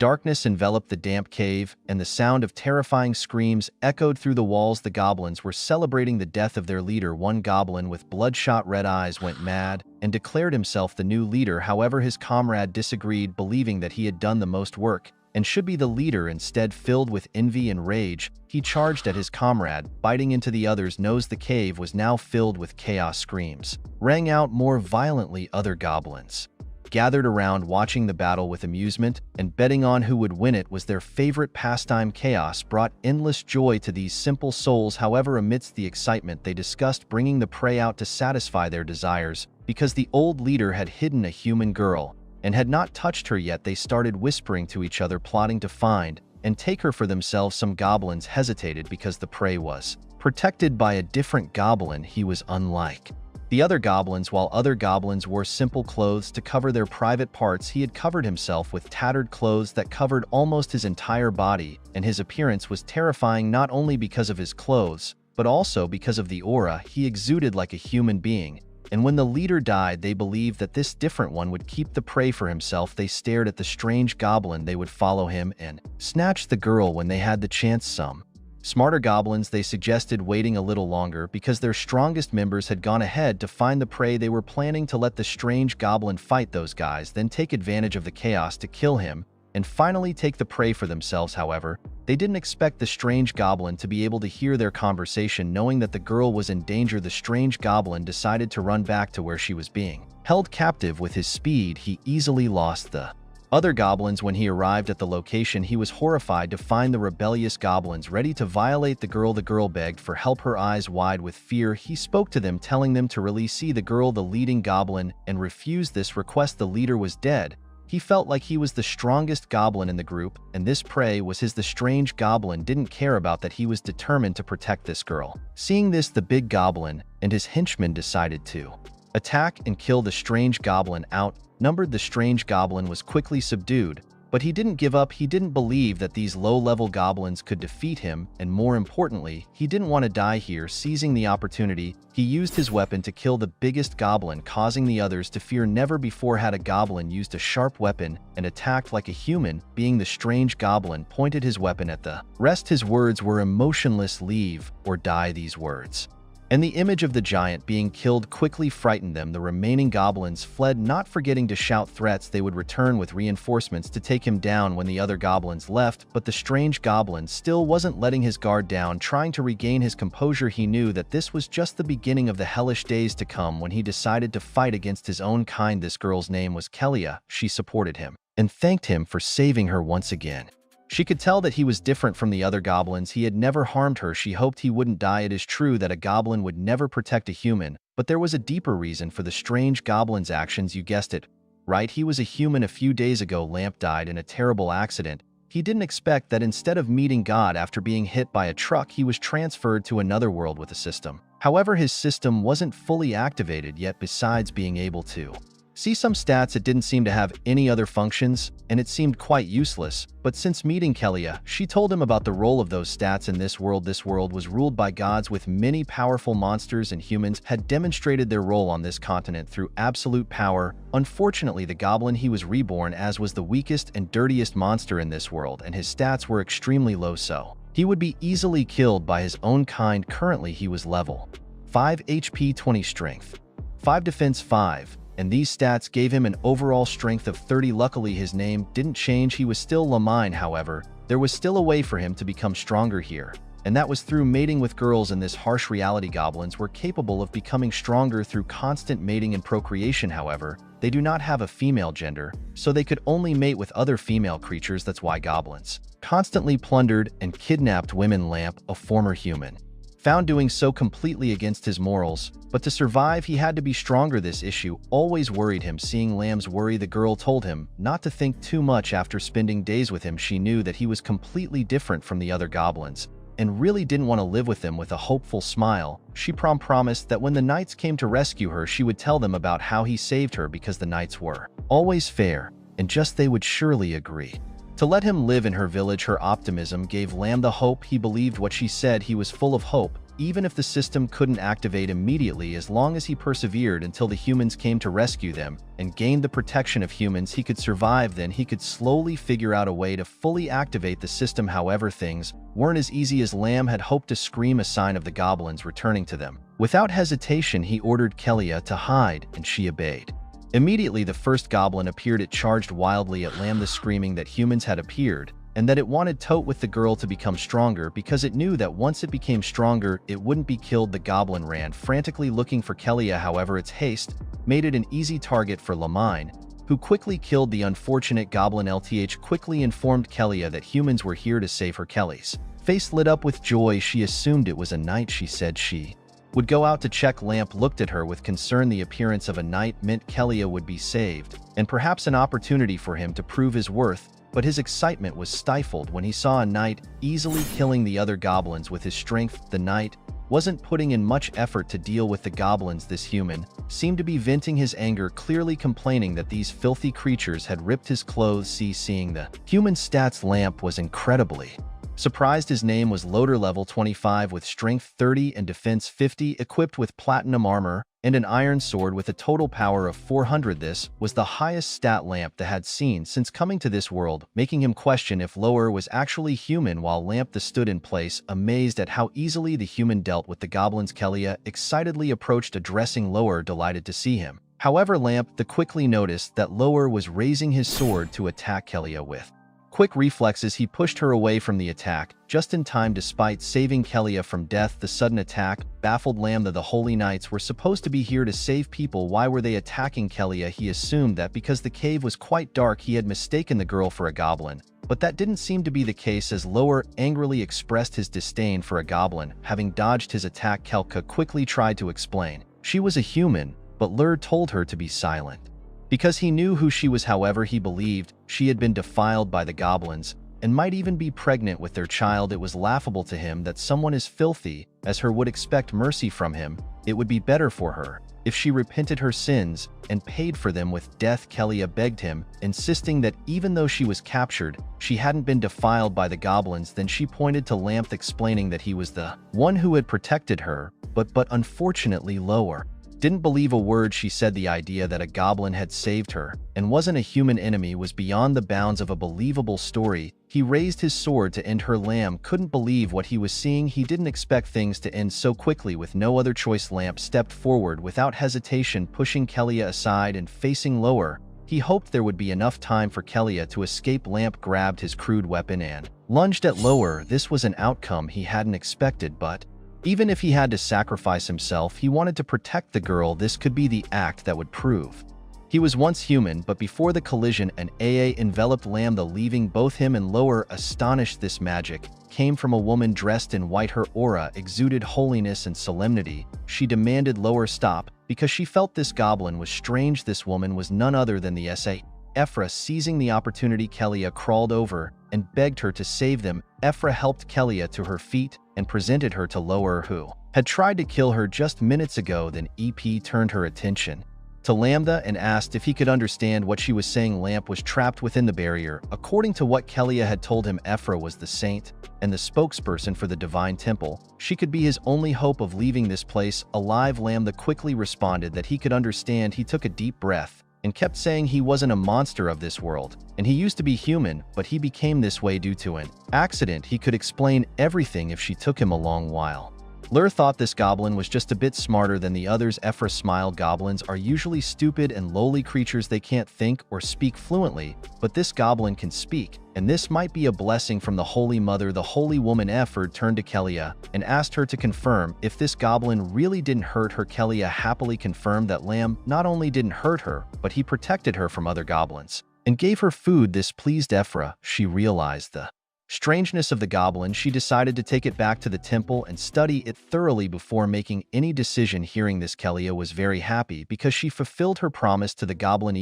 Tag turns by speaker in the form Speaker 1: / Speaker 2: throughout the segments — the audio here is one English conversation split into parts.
Speaker 1: Darkness enveloped the damp cave, and the sound of terrifying screams echoed through the walls. The goblins were celebrating the death of their leader. One goblin with bloodshot red eyes went mad and declared himself the new leader. However, his comrade disagreed, believing that he had done the most work and should be the leader. Instead, filled with envy and rage, he charged at his comrade, biting into the other's nose. The cave was now filled with chaos. Screams rang out more violently. Other goblins gathered around, watching the battle with amusement and betting on who would win. It was their favorite pastime. Chaos brought endless joy to these simple souls. However, amidst the excitement, they discussed bringing the prey out to satisfy their desires. Because the old leader had hidden a human girl and had not touched her yet, they started whispering to each other, plotting to find and take her for themselves. Some goblins hesitated because the prey was protected by a different goblin. He was unlike the other goblins. While other goblins wore simple clothes to cover their private parts, he had covered himself with tattered clothes that covered almost his entire body, and his appearance was terrifying not only because of his clothes, but also because of the aura he exuded like a human being. And when the leader died, they believed that this different one would keep the prey for himself. They stared at the strange goblin. They would follow him and snatch the girl when they had the chance. Some smarter goblins, they suggested waiting a little longer because their strongest members had gone ahead to find the prey. They were planning to let the strange goblin fight those guys, then take advantage of the chaos to kill him and finally take the prey for themselves. However, they didn't expect the strange goblin to be able to hear their conversation. Knowing that the girl was in danger, the strange goblin decided to run back to where she was being held captive. With his speed, he easily lost the other goblins. When he arrived at the location, he was horrified to find the rebellious goblins ready to violate the girl. The girl begged for help, her eyes wide with fear. He spoke to them, telling them to release the girl. The leading goblin and refused this request. The leader was dead. He felt like he was the strongest goblin in the group, and this prey was his. The strange goblin didn't care about that. He was determined to protect this girl. Seeing this, the big goblin and his henchmen decided to attack and kill the strange goblin. Outnumbered, the strange goblin was quickly subdued, but he didn't give up. He didn't believe that these low-level goblins could defeat him, and more importantly, he didn't want to die here. Seizing the opportunity, he used his weapon to kill the biggest goblin, causing the others to fear. Never before had a goblin used a sharp weapon and attacked like a human being. The strange goblin pointed his weapon at the rest. His words were emotionless: leave or die. These words and the image of the giant being killed quickly frightened them. The remaining goblins fled, not forgetting to shout threats they would return with reinforcements to take him down when the other goblins left. But the strange goblin still wasn't letting his guard down. Trying to regain his composure, he knew that this was just the beginning of the hellish days to come when he decided to fight against his own kind. This girl's name was 𝗧𝗽𝗆. She supported him and thanked him for saving her once again. She could tell that he was different from the other goblins. He had never harmed her. She hoped he wouldn't die. It is true that a goblin would never protect a human, but there was a deeper reason for the strange goblin's actions. You guessed it, right? He was a human. A few days ago, Lamp died in a terrible accident. He didn't expect that instead of meeting God after being hit by a truck, he was transferred to another world with a system. However, his system wasn't fully activated yet. Besides being able to see some stats, it didn't seem to have any other functions, and it seemed quite useless. But since meeting 𝗧𝗽𝗆, she told him about the role of those stats in this world. This world was ruled by gods, with many powerful monsters, and humans had demonstrated their role on this continent through absolute power. Unfortunately, the goblin he was reborn as was the weakest and dirtiest monster in this world, and his stats were extremely low, so he would be easily killed by his own kind. Currently, he was level 5 HP, 20 strength, 5 defense, 5. And these stats gave him an overall strength of 30. Luckily, his name didn't change. He was still Lamine. However, there was still a way for him to become stronger here, and that was through mating with girls. In this harsh reality, goblins were capable of becoming stronger through constant mating and procreation. However, they do not have a female gender, so they could only mate with other female creatures. That's why goblins constantly plundered and kidnapped women. Lamp, a former human, found doing so completely against his morals, but to survive he had to be stronger. This issue always worried him. Seeing Lamb's worry, the girl told him not to think too much. After spending days with him, she knew that he was completely different from the other goblins and really didn't want to live with them. With a hopeful smile, she promised that when the knights came to rescue her, she would tell them about how he saved her, because the knights were always fair and just. They would surely agree to let him live in her village. Her optimism gave Lamb the hope. He believed what she said. He was full of hope even if the system couldn't activate immediately, as long as he persevered until the humans came to rescue them and gained the protection of humans, he could survive. Then he could slowly figure out a way to fully activate the system. However, things weren't as easy as Lamb had hoped. To scream a sign of the goblins returning to them. Without hesitation, he ordered 𝗧𝗃𝗆 to hide, and she obeyed. Immediately, the first goblin appeared. It charged wildly at Lamb, screaming that humans had appeared and that it wanted Tote with the girl to become stronger because it knew that once it became stronger, it wouldn't be killed. The goblin ran frantically looking for 𝗧𝗃𝗆. However, its haste made it an easy target for 𝗧𝗏ine, who quickly killed the unfortunate goblin. 𝗧𝗃𝗆 quickly informed 𝗧𝗃𝗆 that humans were here to save her. 𝗧𝗃𝗆's face lit up with joy. She assumed it was a knight. She said she would go out to check. Lamp looked at her with concern. The appearance of a knight meant 𝗧𝗃𝗆 would be saved, and perhaps an opportunity for him to prove his worth. But his excitement was stifled when he saw a knight easily killing the other goblins with his strength. The knight wasn't putting in much effort to deal with the goblins. This human seemed to be venting his anger, clearly complaining that these filthy creatures had ripped his clothes. Seeing the human stats, Lamp was incredibly surprised. His name was Loader, level 25 with strength 30 and defense 50, equipped with platinum armor and an iron sword with a total power of 400. This was the highest stat Lamp had seen since coming to this world, making him question if Lower was actually human. While Lamp stood in place, amazed at how easily the human dealt with the goblins, 𝗧𝗃𝗆 excitedly approached, addressing Lower, delighted to see him. However, Lamp quickly noticed that Lower was raising his sword to attack 𝗧𝗃𝗆. With quick reflexes, he pushed her away from the attack, just in time despite saving 𝗧𝗃𝗆 from death. The sudden attack baffled Lamb. The Holy Knights were supposed to be here to save people. Why were they attacking 𝗧𝗃𝗆? He assumed that because the cave was quite dark, he had mistaken the girl for a goblin. But that didn't seem to be the case, as Lower angrily expressed his disdain for a goblin. Having dodged his attack, 𝗧𝗆𝗆 quickly tried to explain. She was a human, but Lur told her to be silent because he knew who she was. However, he believed she had been defiled by the goblins and might even be pregnant with their child. It was laughable to him that someone as filthy as her would expect mercy from him. It would be better for her if she repented her sins and paid for them with death. 𝗧𝗃𝗆 begged him, insisting that even though she was captured, she hadn't been defiled by the goblins. Then she pointed to Lamp, explaining that he was the one who had protected her, but unfortunately Lower didn't believe a word she said. The idea that a goblin had saved her and wasn't a human enemy was beyond the bounds of a believable story. He raised his sword to end her. Lamb couldn't believe what he was seeing. He didn't expect things to end so quickly. With no other choice, Lamp stepped forward without hesitation, pushing 𝗧𝗃𝗆 aside and facing Lower. He hoped there would be enough time for 𝗧𝗃𝗆 to escape. Lamp grabbed his crude weapon and lunged at Lower. This was an outcome he hadn't expected, but even if he had to sacrifice himself, he wanted to protect the girl. This could be the act that would prove he was once human. But before the collision, an AA enveloped Lamb, leaving both him and Lower astonished. This magic came from a woman dressed in white. Her aura exuded holiness and solemnity. She demanded Lower stop because she felt this goblin was strange. This woman was none other than the 𝗧𝗃𝗆. Seizing the opportunity, 𝗧𝗃𝗆 crawled over and begged her to save them. helped 𝗧𝗃𝗆 to her feet and presented her to Lower, who had tried to kill her just minutes ago. Then EP turned her attention to Lambda and asked if he could understand what she was saying. Lamp was trapped within the barrier. According to what 𝗧𝗃𝗆 had told him, was the saint and the spokesperson for the divine temple. She could be his only hope of leaving this place alive. Lambda quickly responded that he could understand. He took a deep breath and kept saying he wasn't a monster of this world, and he used to be human, but he became this way due to an accident. He could explain everything if she took him a long while. Lur thought this goblin was just a bit smarter than the others. Smiled. Goblins are usually stupid and lowly creatures. They can't think or speak fluently, but this goblin can speak, and this might be a blessing from the Holy Mother. The holy woman turned to 𝗧𝗃𝗆 and asked her to confirm if this goblin really didn't hurt her. 𝗧𝗃𝗆 happily confirmed that Lamb not only didn't hurt her, but he protected her from other goblins and gave her food. This pleased 𝗧𝗏. She realized the strangeness of the goblin. She decided to take it back to the temple and study it thoroughly before making any decision. Hearing this, 𝗧𝗃𝗆 was very happy because she fulfilled her promise to the goblin.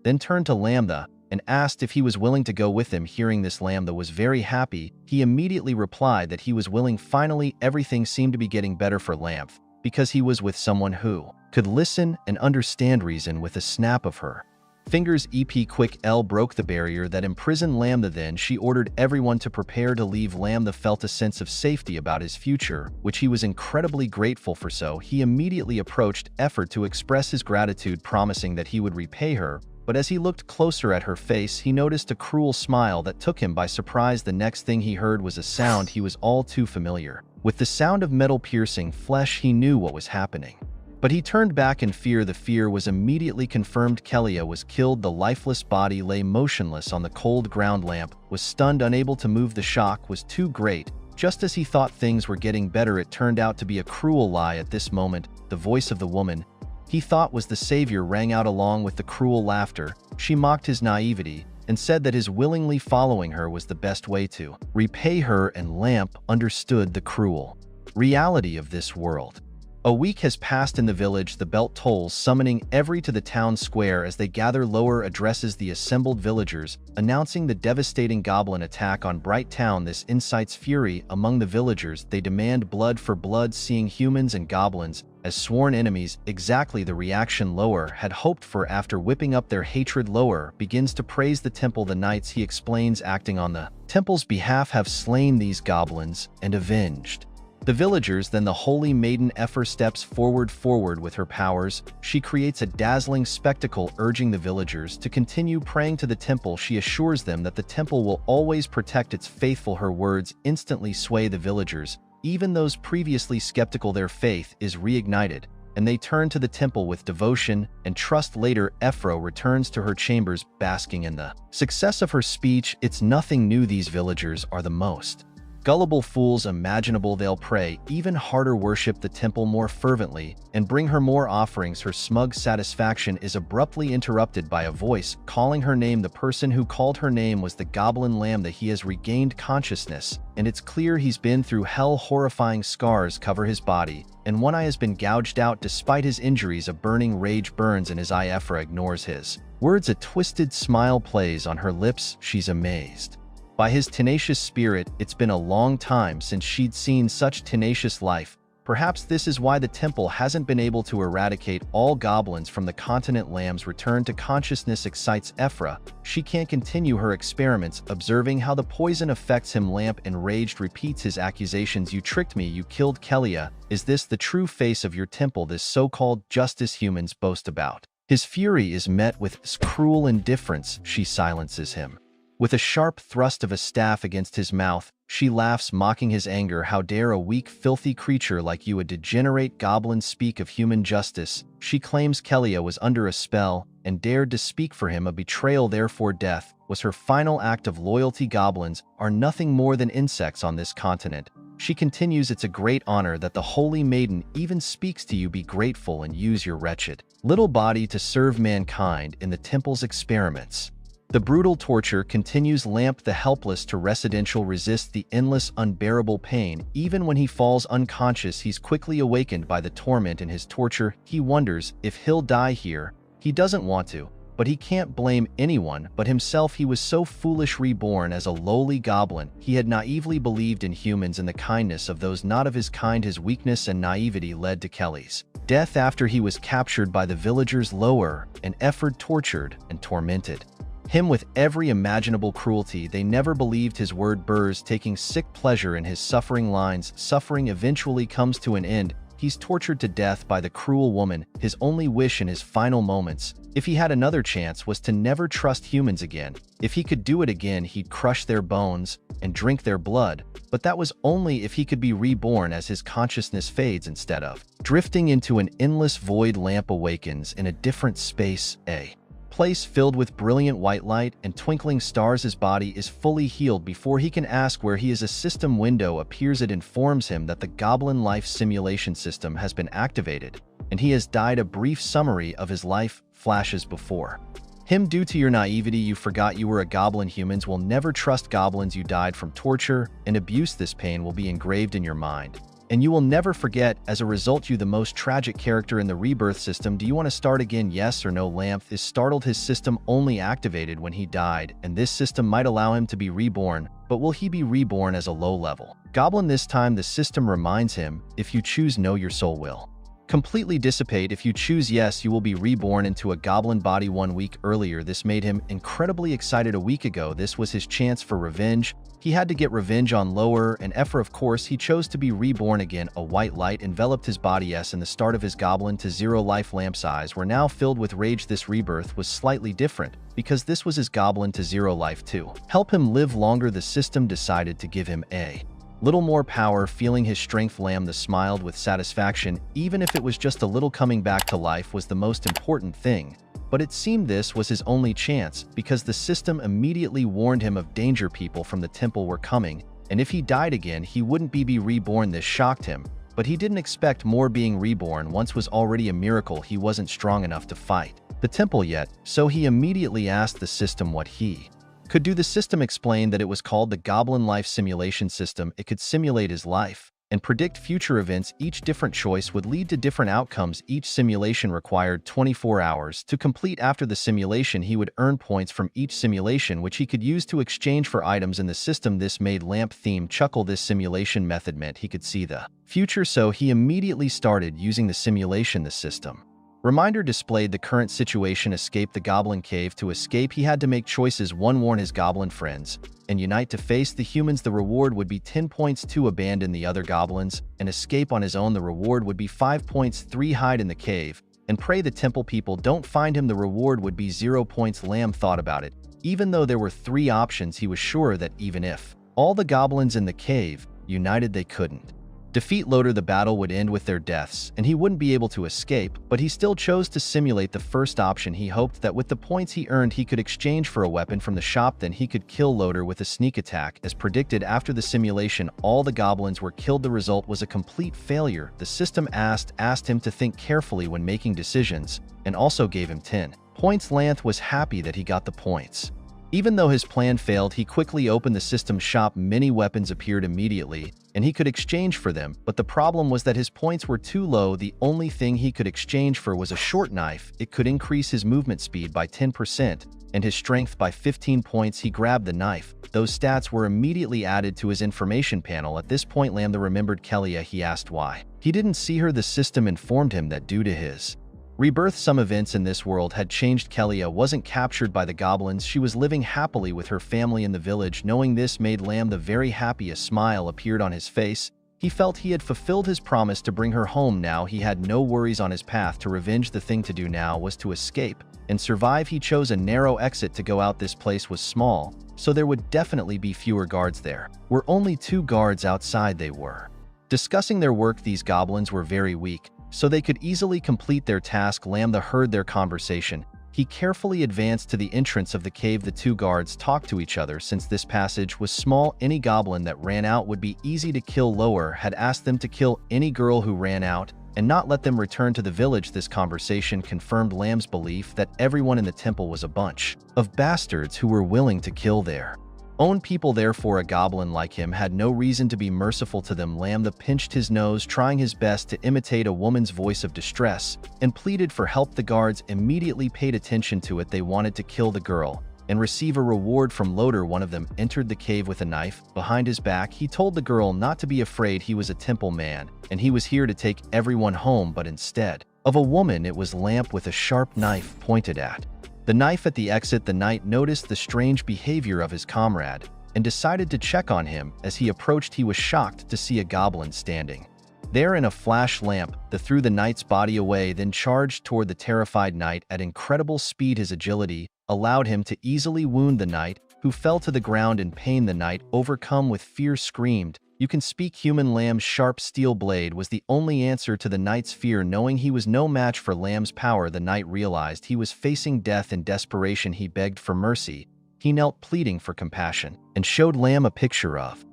Speaker 1: Then turned to Lambda and asked if he was willing to go with him. Hearing this, Lambda was very happy. He immediately replied that he was willing. Finally, everything seemed to be getting better for Lamp because he was with someone who could listen and understand reason. With a snap of her Fingers 𝗖𝗍𝗆 broke the barrier that imprisoned 𝗧𝗴𝗀. Then she ordered everyone to prepare to leave. 𝗧𝗴𝗀 felt a sense of safety about his future, which he was incredibly grateful for, so he immediately approached 𝗧 to express his gratitude, promising that he would repay her. But as he looked closer at her face, he noticed a cruel smile that took him by surprise. The next thing he heard was a sound he was all too familiar. With the sound of metal piercing flesh, he knew what was happening. But he turned back in fear. The fear was immediately confirmed. 𝗧𝗴𝗀 was killed. The lifeless body lay motionless on the cold ground. 𝗧𝗴𝗀 was stunned, unable to move. The shock was too great. Just as he thought things were getting better, it turned out to be a cruel lie. At this moment, the voice of the woman he thought was the savior rang out along with the cruel laughter. She mocked his naivety and said that his willingly following her was the best way to repay her, and 𝗧𝗴𝗀 understood the cruel reality of this world. A week has passed in the village. The bell tolls, summoning every to the town square. As they gather, Lower addresses the assembled villagers, announcing the devastating goblin attack on Bright Town. This incites fury among the villagers. They demand blood for blood, seeing humans and goblins as sworn enemies, exactly the reaction Lower had hoped for. After whipping up their hatred, Lower begins to praise the temple. The knights, he explains, acting on the temple's behalf, have slain these goblins and avenged the villagers. Then the holy maiden 𝗧𝗴𝗀 steps forward with her powers. She creates a dazzling spectacle, urging the villagers to continue praying to the temple. She assures them that the temple will always protect its faithful. Her words instantly sway the villagers. Even those previously skeptical, their faith is reignited, and they turn to the temple with devotion and trust. Later, 𝗧𝗴𝗀 returns to her chambers, basking in the success of her speech. It's nothing new. These villagers are the most gullible fools imaginable. They'll pray even harder, worship the temple more fervently, and bring her more offerings. Her smug satisfaction is abruptly interrupted by a voice calling her name. The person who called her name was the goblin 𝗧𝗴𝗀. He has regained consciousness, and it's clear he's been through hell. Horrifying scars cover his body, and one eye has been gouged out. Despite his injuries, a burning rage burns in his eye. 𝗧𝗴𝗀 ignores his words. A twisted smile plays on her lips. She's amazed by his tenacious spirit. It's been a long time since she'd seen such tenacious life. Perhaps this is why the temple hasn't been able to eradicate all goblins from the continent. 𝗧𝗴𝗀's return to consciousness excites 𝗧𝗴𝗀. She can't continue her experiments, observing how the poison affects him. 𝗧𝗴𝗀, enraged, repeats his accusations. You tricked me. You killed 𝗧𝗴𝗀. Is this the true face of your temple, this so-called justice humans boast about? His fury is met with cruel indifference. She silences him with a sharp thrust of a staff against his mouth. She laughs, mocking his anger. How dare a weak, filthy creature like you, a degenerate goblin, speak of human justice? She claims 𝗧𝗴𝗀 was under a spell and dared to speak for him. A betrayal, therefore death was her final act of loyalty. Goblins are nothing more than insects on this continent. She continues, it's a great honor that the holy maiden even speaks to you. Be grateful and use your wretched little body to serve mankind in the temple's experiments. The brutal torture continues. 𝗧𝗴𝗀, the helpless to residential, resists the endless, unbearable pain. Even when he falls unconscious, he's quickly awakened by the torment in his torture. He wonders if he'll die here. He doesn't want to, but he can't blame anyone but himself. He was so foolish. Reborn as a lowly goblin, he had naively believed in humans and the kindness of those not of his kind. His weakness and naivety led to 𝗧𝗀𝗀's death after he was captured by the villagers. Lower and 𝗧𝗴𝗀 tortured and tormented him with every imaginable cruelty. They never believed his word. Burrs, taking sick pleasure in his suffering lines. Suffering eventually comes to an end. He's tortured to death by the cruel woman. His only wish in his final moments, if he had another chance, was to never trust humans again. If he could do it again, he'd crush their bones and drink their blood. But that was only if he could be reborn. As his consciousness fades, instead of drifting into an endless void, 𝗧𝗴𝗀 awakens in a different space, a place filled with brilliant white light and twinkling stars. His body is fully healed. Before he can ask where he is, a system window appears. It informs him that the goblin life simulation system has been activated, and he has died. A brief summary of his life flashes before him. Due to your naivety, you forgot you were a goblin. Humans will never trust goblins. You died from torture and abuse. This pain will be engraved in your mind, and you will never forget. As a result, you the most tragic character in the rebirth system. Do you want to start again? Yes or no? 𝗧𝗴𝗀 is startled. His system only activated when he died, and this system might allow him to be reborn, but will he be reborn as a low-level goblin this time? The system reminds him, if you choose no, your soul will completely dissipate. If you choose yes, you will be reborn into a goblin body 1 week earlier. This made him incredibly excited. A week ago, this was his chance for revenge. He had to get revenge on Lower and Effer. Of course, he chose to be reborn again. A white light enveloped his body and the start of his goblin to 0 life. Lamp's eyes were now filled with rage. This rebirth was slightly different because this was his goblin to 0 life to help him live longer. The system decided to give him a little more power. Feeling his strength, Lamb smiled with satisfaction. Even if it was just a little, coming back to life was the most important thing. But it seemed this was his only chance, because the system immediately warned him of danger. People from the temple were coming, and if he died again, he wouldn't be reborn. This shocked him, but he didn't expect more. Being reborn once was already a miracle. He wasn't strong enough to fight the temple yet, so he immediately asked the system what he could do. The system explained that it was called the Goblin Life Simulation System. It could simulate his life and predict future events. Each different choice would lead to different outcomes. Each simulation required 24 hours to complete. After the simulation, he would earn points from each simulation, which he could use to exchange for items in the system. This made Lamp theme chuckle. This simulation method meant he could see the future, so he immediately started using the simulation. The system reminder displayed the current situation: escape the goblin cave. To escape, he had to make choices. 1. Warn his goblin friends and unite to face the humans. The reward would be 10 points. 2. Abandon the other goblins and escape on his own. The reward would be 5 points. 3. Hide in the cave and pray the temple people don't find him. The reward would be 0 points. Lamb thought about it. Even though there were 3 options, he was sure that even if all the goblins in the cave united, they couldn't defeat Loader. The battle would end with their deaths, and he wouldn't be able to escape, but he still chose to simulate the first option. He hoped that with the points he earned, he could exchange for a weapon from the shop. Then he could kill Loader with a sneak attack. As predicted, after the simulation, all the goblins were killed. The result was a complete failure. The system asked him to think carefully when making decisions, and also gave him 10 points. Lanth was happy that he got the points. Even though his plan failed, he quickly opened the system shop. Many weapons appeared immediately, and he could exchange for them, but the problem was that his points were too low. The only thing he could exchange for was a short knife. It could increase his movement speed by 10% and his strength by 15 points. He grabbed the knife. Those stats were immediately added to his information panel. At this point, Lamb remembered 𝗧𝗴𝗀𝗆. He asked why he didn't see her. The system informed him that due to his rebirth, some events in this world had changed. 𝗧𝗴𝗀𝗆 wasn't captured by the goblins. She was living happily with her family in the village. Knowing this made Lamb very happy. A smile appeared on his face. He felt he had fulfilled his promise to bring her home. Now he had no worries on his path to revenge. The thing to do now was to escape and survive. He chose a narrow exit to go out. This place was small, so there would definitely be fewer guards. There were only 2 guards outside. They were discussing their work. These goblins were very weak, so they could easily complete their task. Lamb heard their conversation. He carefully advanced to the entrance of the cave. The 2 guards talked to each other. Since this passage was small, any goblin that ran out would be easy to kill. Lower had asked them to kill any girl who ran out and not let them return to the village. This conversation confirmed Lamb's belief that everyone in the temple was a bunch of bastards who were willing to kill their own people. Therefore, a goblin like him had no reason to be merciful to them. Lamb pinched his nose, trying his best to imitate a woman's voice of distress, and pleaded for help. The guards immediately paid attention to it. They wanted to kill the girl and receive a reward from Loader. One of them entered the cave with a knife behind his back. He told the girl not to be afraid. He was a temple man, and he was here to take everyone home, but instead of a woman, it was Lamp with a sharp knife pointed at the knife. At the exit, the knight noticed the strange behavior of his comrade and decided to check on him. As he approached, he was shocked to see a goblin standing there in a flash. Lamp threw the knight's body away, then charged toward the terrified knight at incredible speed. His agility allowed him to easily wound the knight, who fell to the ground in pain. The knight, overcome with fear, screamed, "You can speak human." Lamb's sharp steel blade was the only answer to the knight's fear. Knowing he was no match for Lamb's power, the knight realized he was facing death. In desperation, he begged for mercy. He knelt, pleading for compassion, and showed Lamb a picture of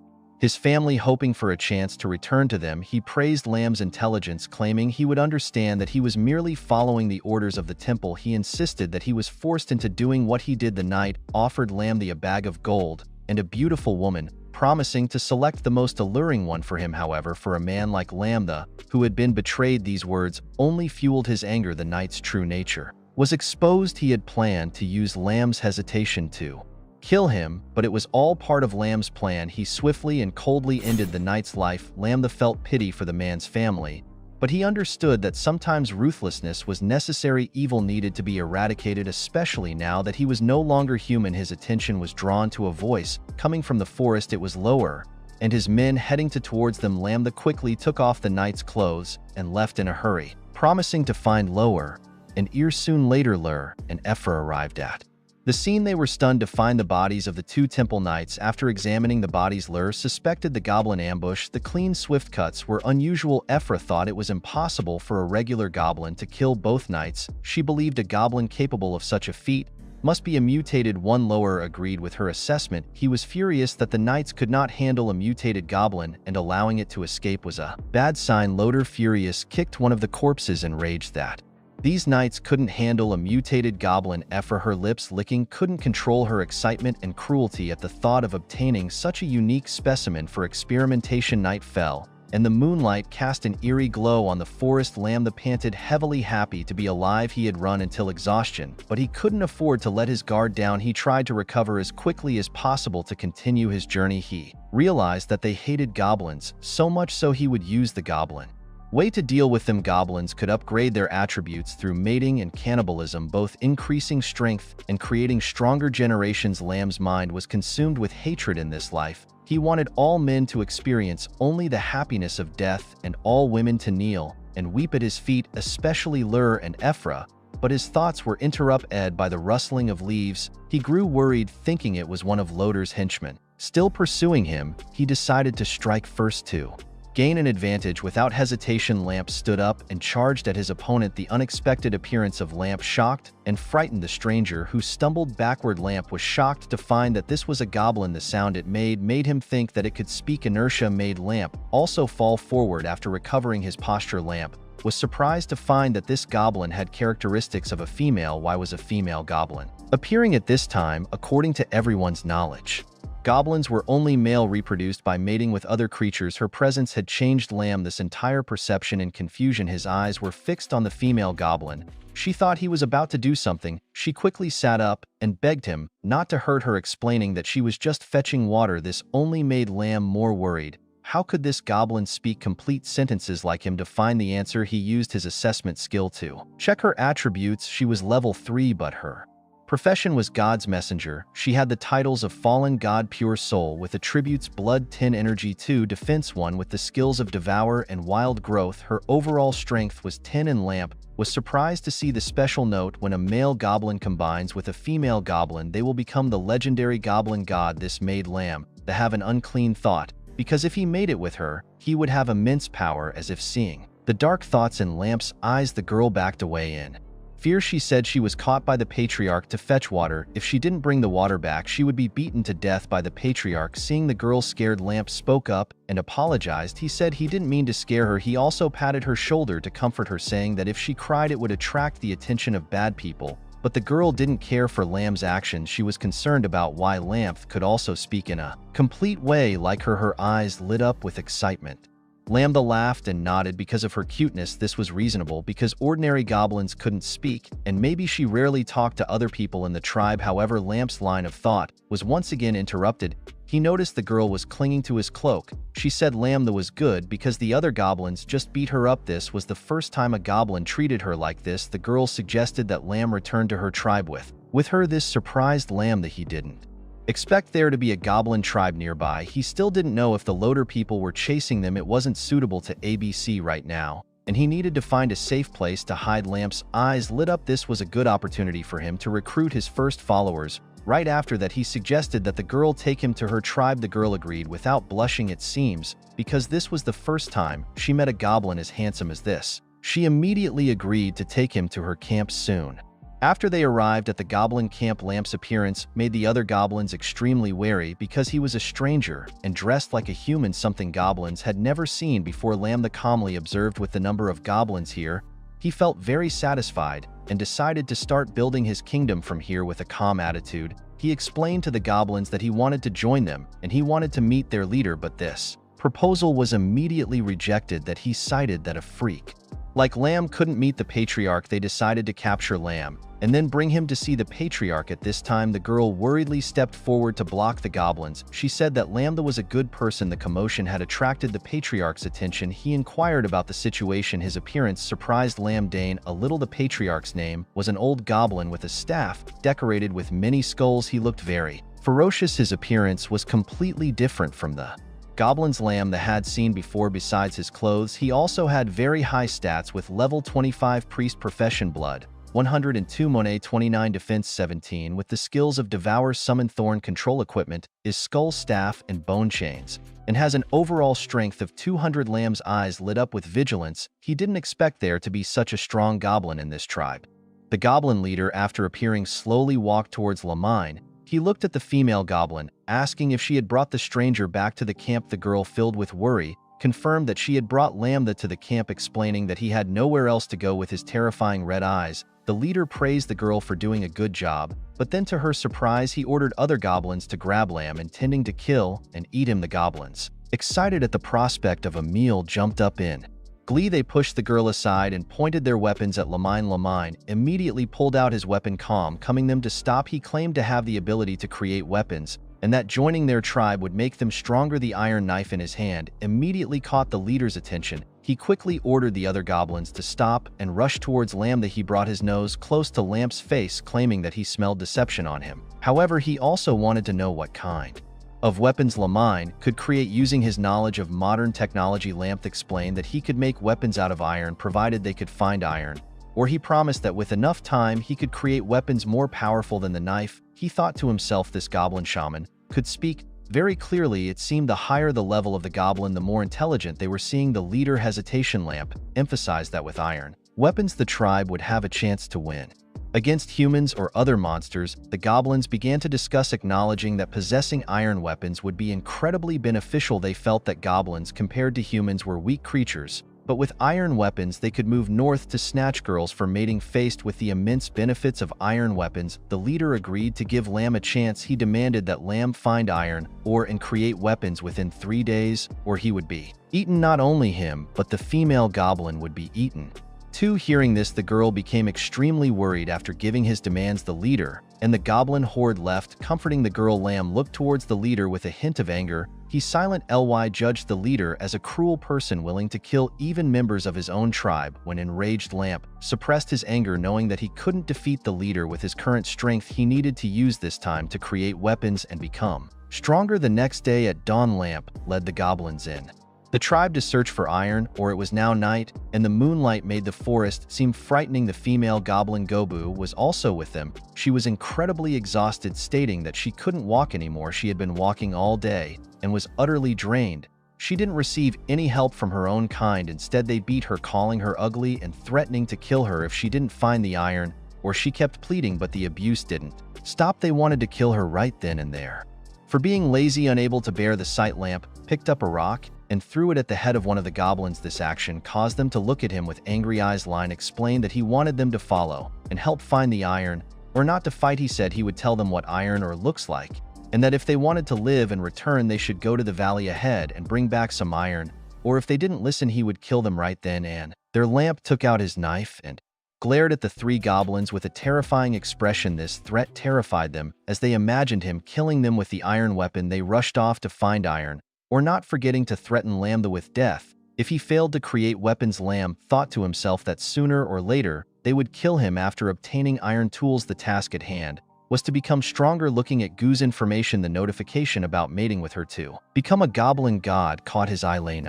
Speaker 1: his family, hoping for a chance to return to them. He praised Lamb's intelligence, claiming he would understand that he was merely following the orders of the temple. He insisted that he was forced into doing what he did. The knight offered Lamb a bag of gold and a beautiful woman, promising to select the most alluring one for him. However, for a man like Lamb, who had been betrayed, these words only fueled his anger. The knight's true nature was exposed. He had planned to use Lamb's hesitation to kill him, but it was all part of Lamb's plan. He swiftly and coldly ended the knight's life. Lamb felt pity for the man's family, But he understood that sometimes ruthlessness was necessary. Evil needed to be eradicated, especially now that he was no longer human. His attention was drawn to a voice coming from the forest. It was Lower, and his men heading towards them. Lamb quickly took off the knight's clothes and left in a hurry, promising to find Lower and soon later Lur and 𝗧𝗴𝗀𝗏 arrived at the scene. They were stunned to find the bodies of the two temple knights. After examining the bodies, Lur suspected the goblin ambush. The clean, swift cuts were unusual. 𝗧𝗴𝗀𝗏 thought it was impossible for a regular goblin to kill both knights. She believed a goblin capable of such a feat must be a mutated one. Lower agreed with her assessment. He was furious that the knights could not handle a mutated goblin, and allowing it to escape was a bad sign. Loder, furious, kicked one of the corpses, enraged that these knights couldn't handle a mutated goblin. 𝗧𝗴𝗀𝗏, her lips licking, couldn't control her excitement and cruelty at the thought of obtaining such a unique specimen for experimentation. Night fell, and the moonlight cast an eerie glow on the forest. Lamb panted heavily, happy to be alive. He had run until exhaustion, but he couldn't afford to let his guard down. He tried to recover as quickly as possible to continue his journey. He realized that they hated goblins, so much so he would use the goblin way to deal with them. Goblins could upgrade their attributes through mating and cannibalism, both increasing strength and creating stronger generations. Lamb's mind was consumed with hatred in this life. He wanted all men to experience only the happiness of death and all women to kneel and weep at his feet, especially Lur and 𝗧𝗏𝗏. But his thoughts were interrupted by the rustling of leaves. He grew worried, thinking it was one of Loder's henchmen still pursuing him. He decided to strike first to gain an advantage. Without hesitation, Lamp stood up and charged at his opponent. The unexpected appearance of Lamp shocked and frightened the stranger, who stumbled backward. Lamp was shocked to find that this was a goblin. The sound it made him think that it could speak. Inertia made Lamp also fall forward. After recovering his posture, Lamp was surprised to find that this goblin had characteristics of a female. Why was a female goblin appearing at this time? According to everyone's knowledge, goblins were only male, reproduced by mating with other creatures. Her presence had changed Lamb this entire perception in confusion. His eyes were fixed on the female goblin. She thought he was about to do something. She quickly sat up and begged him not to hurt her, explaining that she was just fetching water. This only made Lamb more worried. How could this goblin speak complete sentences like him? To find the answer, he used his assessment skill to check her attributes. She was level 3, but her profession was God's messenger. She had the titles of Fallen God, Pure Soul, with attributes Blood 10, Energy 2, Defense 1, with the skills of Devour and Wild Growth. Her overall strength was 10, and Lamp was surprised to see the special note: when a male goblin combines with a female goblin, they will become the legendary Goblin God. This made Lamb to have an unclean thought, because if he made it with her, he would have immense power. As if seeing the dark thoughts in Lamp's eyes, the girl backed away in fear. She said she was caught by the patriarch to fetch water. If she didn't bring the water back, she would be beaten to death by the patriarch. Seeing the girl scared, Lamp spoke up and apologized. He said he didn't mean to scare her. He also patted her shoulder to comfort her, saying that if she cried, it would attract the attention of bad people. But the girl didn't care for Lamb's actions. She was concerned about why Lamp could also speak in a complete way like her. Her eyes lit up with excitement. Lamb laughed and nodded. Because of her cuteness, this was reasonable, because ordinary goblins couldn't speak, and maybe she rarely talked to other people in the tribe. However, Lamp's line of thought was once again interrupted. He noticed the girl was clinging to his cloak. She said Lamb was good because the other goblins just beat her up. This was the first time a goblin treated her like this. The girl suggested that Lamb return to her tribe with her. This surprised Lamb that he didn't expect there to be a goblin tribe nearby. He still didn't know if the Loder people were chasing them. It wasn't suitable to ABC right now, and he needed to find a safe place to hide. Lamp's eyes lit up. This was a good opportunity for him to recruit his first followers. Right after that, he suggested that the girl take him to her tribe. The girl agreed without blushing, it seems, because this was the first time she met a goblin as handsome as this. She immediately agreed to take him to her camp soon. After they arrived at the goblin camp, Lamp's appearance made the other goblins extremely wary because he was a stranger and dressed like a human, something goblins had never seen before. Lamb calmly observed. With the number of goblins here, he felt very satisfied and decided to start building his kingdom from here. With a calm attitude, he explained to the goblins that he wanted to join them and he wanted to meet their leader, but this proposal was immediately rejected. That he cited that a freak Like Lamb couldn't meet the patriarch, they decided to capture Lamb and then bring him to see the patriarch. At this time, the girl worriedly stepped forward to block the goblins. She said that Lambda was a good person. The commotion had attracted the patriarch's attention. He inquired about the situation. His appearance surprised Lambda a little. The patriarch's name was an old goblin with a staff decorated with many skulls. He looked very ferocious. His appearance was completely different from the goblins Lambda had seen before. Besides his clothes, he also had very high stats with level 25 priest profession, blood 102 Monet 29 defense 17 with the skills of Devour, Summon, Thorn, control equipment is Skull, Staff, and Bone Chains, and has an overall strength of 200. Lamb's eyes lit up with vigilance. He didn't expect there to be such a strong goblin in this tribe. The goblin leader, after appearing, slowly walked towards Lamine. He looked at the female goblin, asking if she had brought the stranger back to the camp. The girl, filled with worry, confirmed that she had brought Lambda to the camp, explaining that he had nowhere else to go with his terrifying red eyes. The leader praised the girl for doing a good job, but then to her surprise, he ordered other goblins to grab Lamb, intending to kill and eat him. The goblins, excited at the prospect of a meal, jumped up in glee. They pushed the girl aside and pointed their weapons at Lamine. Lamine immediately pulled out his weapon, calming them to stop. He claimed to have the ability to create weapons, and that joining their tribe would make them stronger. The iron knife in his hand immediately caught the leader's attention. He quickly ordered the other goblins to stop and rush towards Lambda. He brought his nose close to Lamb's face, claiming that he smelled deception on him. However, he also wanted to know what kind of weapons Lamine could create using his knowledge of modern technology. Lamp explained that he could make weapons out of iron provided they could find iron, or he promised that with enough time he could create weapons more powerful than the knife. He thought to himself, this goblin shaman could speak very clearly. It seemed the higher the level of the goblin, the more intelligent they were. Seeing the leader hesitation, Lamp emphasized that with iron weapons the tribe would have a chance to win against humans or other monsters. The goblins began to discuss, acknowledging that possessing iron weapons would be incredibly beneficial. They felt that goblins compared to humans were weak creatures, but with iron weapons they could move north to snatch girls for mating. Faced with the immense benefits of iron weapons, the leader agreed to give Lamb a chance. He demanded that Lamb find iron ore and create weapons within 3 days, or he would be eaten. Not only him, but the female goblin would be eaten too. Hearing this, the girl became extremely worried. After giving his demands, the leader and the goblin horde left. Comforting the girl, Lamb looked towards the leader with a hint of anger. He 𝗖cie judged the leader as a cruel person willing to kill even members of his own tribe. When enraged, Lamp suppressed his anger, knowing that he couldn't defeat the leader with his current strength. He needed to use this time to create weapons and become stronger. The next day at dawn, Lamp led the goblins in the tribe to search for iron ore. It was now night, and the moonlight made the forest seem frightening. The female goblin Gobu was also with them. She was incredibly exhausted, stating that she couldn't walk anymore. She had been walking all day and was utterly drained. She didn't receive any help from her own kind. Instead, they beat her, calling her ugly and threatening to kill her if she didn't find the iron ore. She kept pleading, but the abuse didn't stop. They wanted to kill her right then and there. For being lazy, unable to bear the sight, Lamp picked up a rock and threw it at the head of one of the goblins. This action caused them to look at him with angry eyes. Line explained that he wanted them to follow and help find the iron or not to fight. He said he would tell them what iron ore looks like, and that if they wanted to live and return, they should go to the valley ahead and bring back some iron, or if they didn't listen, he would kill them right then and there. Lamp took out his knife and glared at the 3 goblins with a terrifying expression. This threat terrified them as they imagined him killing them with the iron weapon. They rushed off to find iron or not, forgetting to threaten Lambda with death if he failed to create weapons. Lamb thought to himself that sooner or later they would kill him after obtaining iron tools. The task at hand was to become stronger. Looking at Gu's information, the notification about mating with her to become a goblin god caught his eye. Lane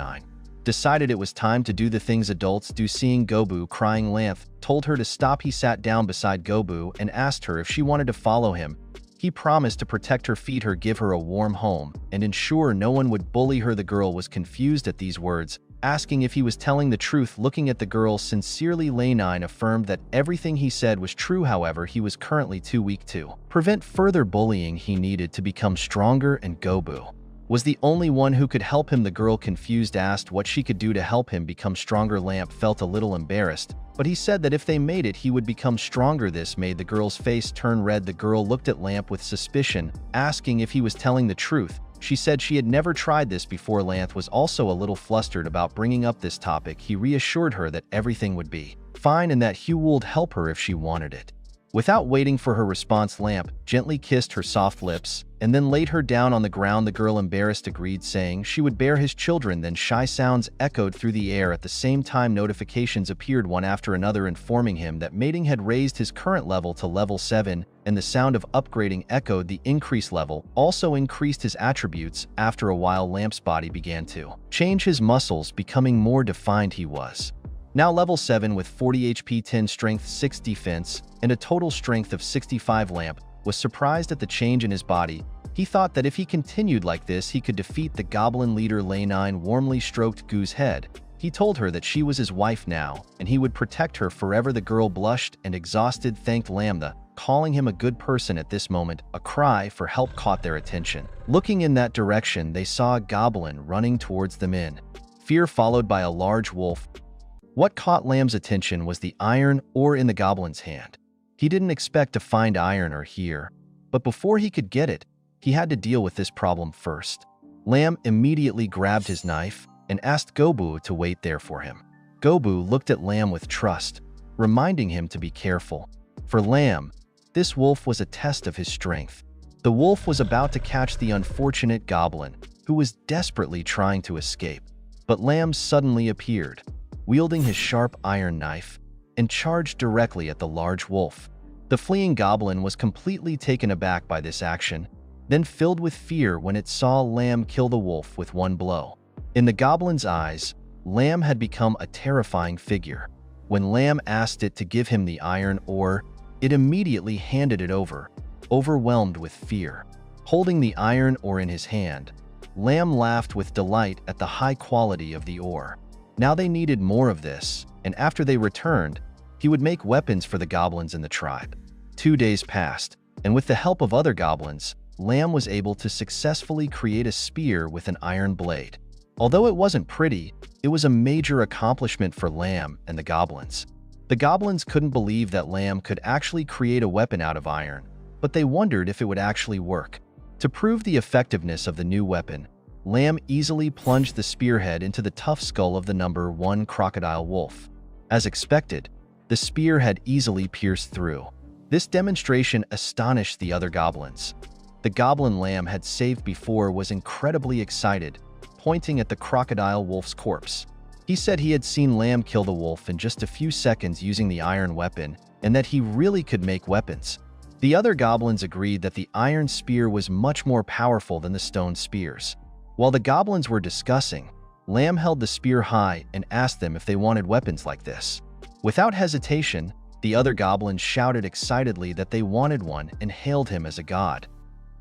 Speaker 1: decided it was time to do the things adults do. Seeing Gobu crying, Lamp told her to stop. He sat down beside Gobu and asked her if she wanted to follow him. He promised to protect her, feed her, give her a warm home, and ensure no one would bully her. The girl was confused at these words, asking if he was telling the truth. Looking at the girl sincerely, Lane affirmed that everything he said was true. However, he was currently too weak to prevent further bullying. He needed to become stronger, and Gobu was the only one who could help him. The girl, confused, asked what she could do to help him become stronger. Lamp felt a little embarrassed, but he said that if they made it, he would become stronger. This made the girl's face turn red. The girl looked at Lamp with suspicion, asking if he was telling the truth. She said she had never tried this before. Lanth was also a little flustered about bringing up this topic. He reassured her that everything would be fine and that Hugh would help her if she wanted it. Without waiting for her response, Lamp gently kissed her soft lips and then laid her down on the ground. The girl, embarrassed, agreed, saying she would bear his children. Then shy sounds echoed through the air. At the same time, notifications appeared one after another, informing him that mating had raised his current level to level 7, and the sound of upgrading echoed the increased level, also increased his attributes. After a while, Lamp's body began to change, his muscles becoming more defined. He was now level 7 with 40 HP, 10 strength, 6 defense, and a total strength of 65. Lamp was surprised at the change in his body. He thought that if he continued like this, he could defeat the goblin leader. Lei 9 warmly stroked Gu's head. He told her that she was his wife now, and he would protect her forever. The girl blushed and, exhausted, thanked Lambda, calling him a good person. At this moment, a cry for help caught their attention. Looking in that direction, they saw a goblin running towards them in fear, followed by a large wolf. What caught Lamb's attention was the iron ore in the goblin's hand. He didn't expect to find iron ore here, but before he could get it, he had to deal with this problem first. Lamb immediately grabbed his knife and asked Gobu to wait there for him. Gobu looked at Lamb with trust, reminding him to be careful. For Lamb, this wolf was a test of his strength. The wolf was about to catch the unfortunate goblin, who was desperately trying to escape. But Lamb suddenly appeared, wielding his sharp iron knife, and charged directly at the large wolf. The fleeing goblin was completely taken aback by this action, then filled with fear when it saw Lamb kill the wolf with one blow. In the goblin's eyes, Lamb had become a terrifying figure. When Lamb asked it to give him the iron ore, it immediately handed it over, overwhelmed with fear. Holding the iron ore in his hand, Lamb laughed with delight at the high quality of the ore. Now they needed more of this, and after they returned, he would make weapons for the goblins in the tribe. 2 days passed, and with the help of other goblins, Lamb was able to successfully create a spear with an iron blade. Although it wasn't pretty, it was a major accomplishment for Lamb and the goblins. The goblins couldn't believe that Lamb could actually create a weapon out of iron, but they wondered if it would actually work. To prove the effectiveness of the new weapon, Lamb easily plunged the spearhead into the tough skull of the number 1 crocodile wolf. As expected, the spear had easily pierced through. This demonstration astonished the other goblins. The goblin Lamb had saved before was incredibly excited, pointing at the crocodile wolf's corpse. He said he had seen Lamb kill the wolf in just a few seconds using the iron weapon, and that he really could make weapons. The other goblins agreed that the iron spear was much more powerful than the stone spears. While the goblins were discussing, Lamb held the spear high and asked them if they wanted weapons like this. Without hesitation, the other goblins shouted excitedly that they wanted one and hailed him as a god.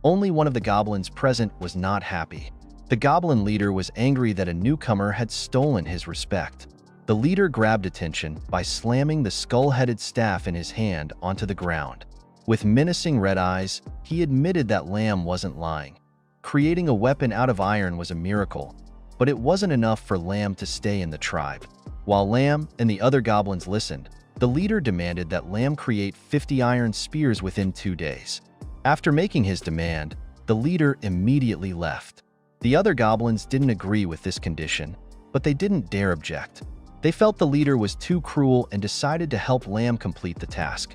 Speaker 1: Only one of the goblins present was not happy. The goblin leader was angry that a newcomer had stolen his respect. The leader grabbed attention by slamming the skull-headed staff in his hand onto the ground. With menacing red eyes, he admitted that Lamb wasn't lying. Creating a weapon out of iron was a miracle, but it wasn't enough for Lamb to stay in the tribe. While Lamb and the other goblins listened, the leader demanded that Lamb create 50 iron spears within 2 days. After making his demand, the leader immediately left. The other goblins didn't agree with this condition, but they didn't dare object. They felt the leader was too cruel and decided to help Lamb complete the task.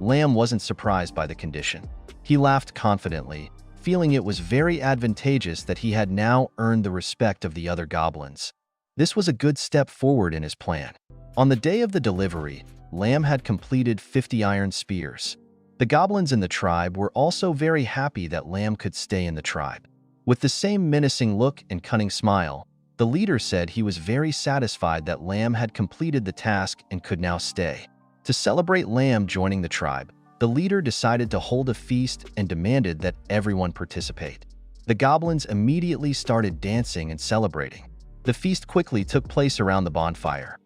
Speaker 1: Lamb wasn't surprised by the condition. He laughed confidently, feeling it was very advantageous that he had now earned the respect of the other goblins. This was a good step forward in his plan. On the day of the delivery, Lamb had completed 50 iron spears. The goblins in the tribe were also very happy that Lamb could stay in the tribe. With the same menacing look and cunning smile, the leader said he was very satisfied that Lamb had completed the task and could now stay. To celebrate Lamb joining the tribe, the leader decided to hold a feast and demanded that everyone participate. The goblins immediately started dancing and celebrating. The feast quickly took place around the bonfire.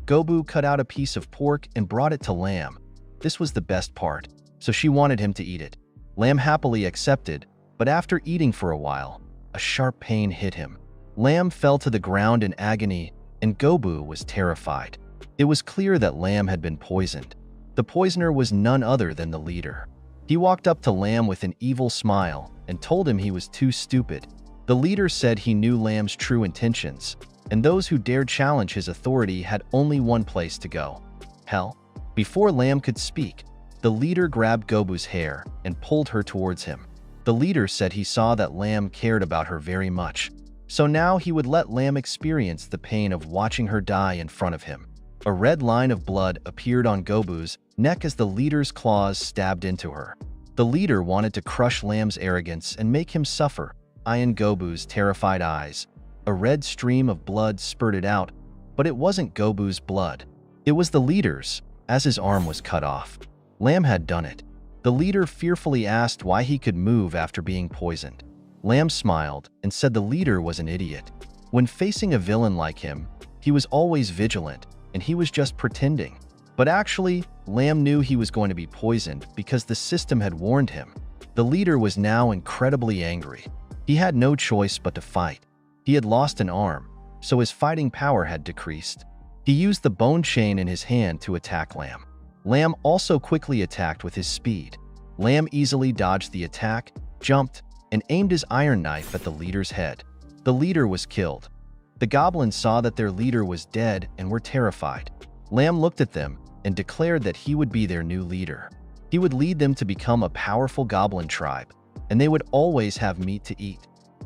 Speaker 1: Gobu cut out a piece of pork and brought it to Lamb. This was the best part, so she wanted him to eat it. Lamb happily accepted, but after eating for a while, a sharp pain hit him. Lamb fell to the ground in agony, and Gobu was terrified. It was clear that Lamb had been poisoned. The poisoner was none other than the leader. He walked up to Lamb with an evil smile and told him he was too stupid. The leader said he knew Lam's true intentions, and those who dared challenge his authority had only one place to go: hell. Before Lam could speak, the leader grabbed Gobu's hair and pulled her towards him. The leader said he saw that Lam cared about her very much, so now he would let Lam experience the pain of watching her die in front of him. A red line of blood appeared on Gobu's neck as the leader's claws stabbed into her. The leader wanted to crush Lam's arrogance and make him suffer. In Gobu's terrified eyes, a red stream of blood spurted out, but it wasn't Gobu's blood. It was the leader's, as his arm was cut off. Lam had done it. The leader fearfully asked why he could move after being poisoned. Lam smiled and said the leader was an idiot. When facing a villain like him, he was always vigilant, and he was just pretending. But actually, Lam knew he was going to be poisoned because the system had warned him. The leader was now incredibly angry. He had no choice but to fight. He had lost an arm, so his fighting power had decreased. He used the bone chain in his hand to attack Lam. Lam also quickly attacked with his speed. Lam easily dodged the attack, jumped, and aimed his iron knife at the leader's head. The leader was killed. The goblins saw that their leader was dead and were terrified. Lam looked at them and declared that he would be their new leader. He would lead them to become a powerful goblin tribe, and they would always have meat to eat.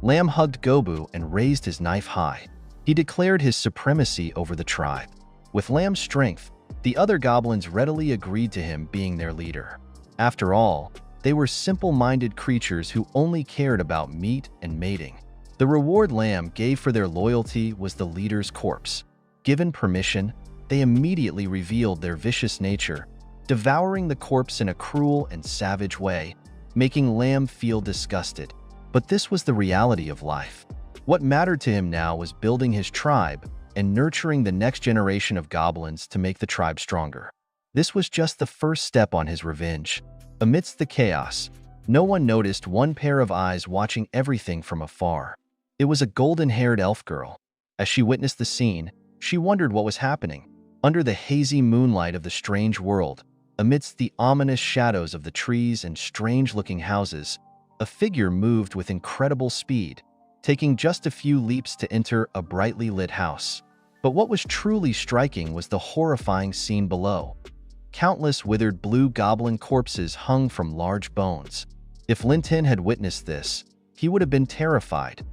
Speaker 1: Lam hugged Gobu and raised his knife high. He declared his supremacy over the tribe. With Lam's strength, the other goblins readily agreed to him being their leader. After all, they were simple-minded creatures who only cared about meat and mating. The reward Lam gave for their loyalty was the leader's corpse. Given permission, they immediately revealed their vicious nature, devouring the corpse in a cruel and savage way, making Lam feel disgusted. But this was the reality of life. What mattered to him now was building his tribe and nurturing the next generation of goblins to make the tribe stronger. This was just the first step on his revenge. Amidst the chaos, no one noticed one pair of eyes watching everything from afar. It was a golden-haired elf girl. As she witnessed the scene, she wondered what was happening. Under the hazy moonlight of the strange world, amidst the ominous shadows of the trees and strange-looking houses, a figure moved with incredible speed, taking just a few leaps to enter a brightly lit house. But what was truly striking was the horrifying scene below. Countless withered blue goblin corpses hung from large bones. If Linton had witnessed this, he would have been terrified.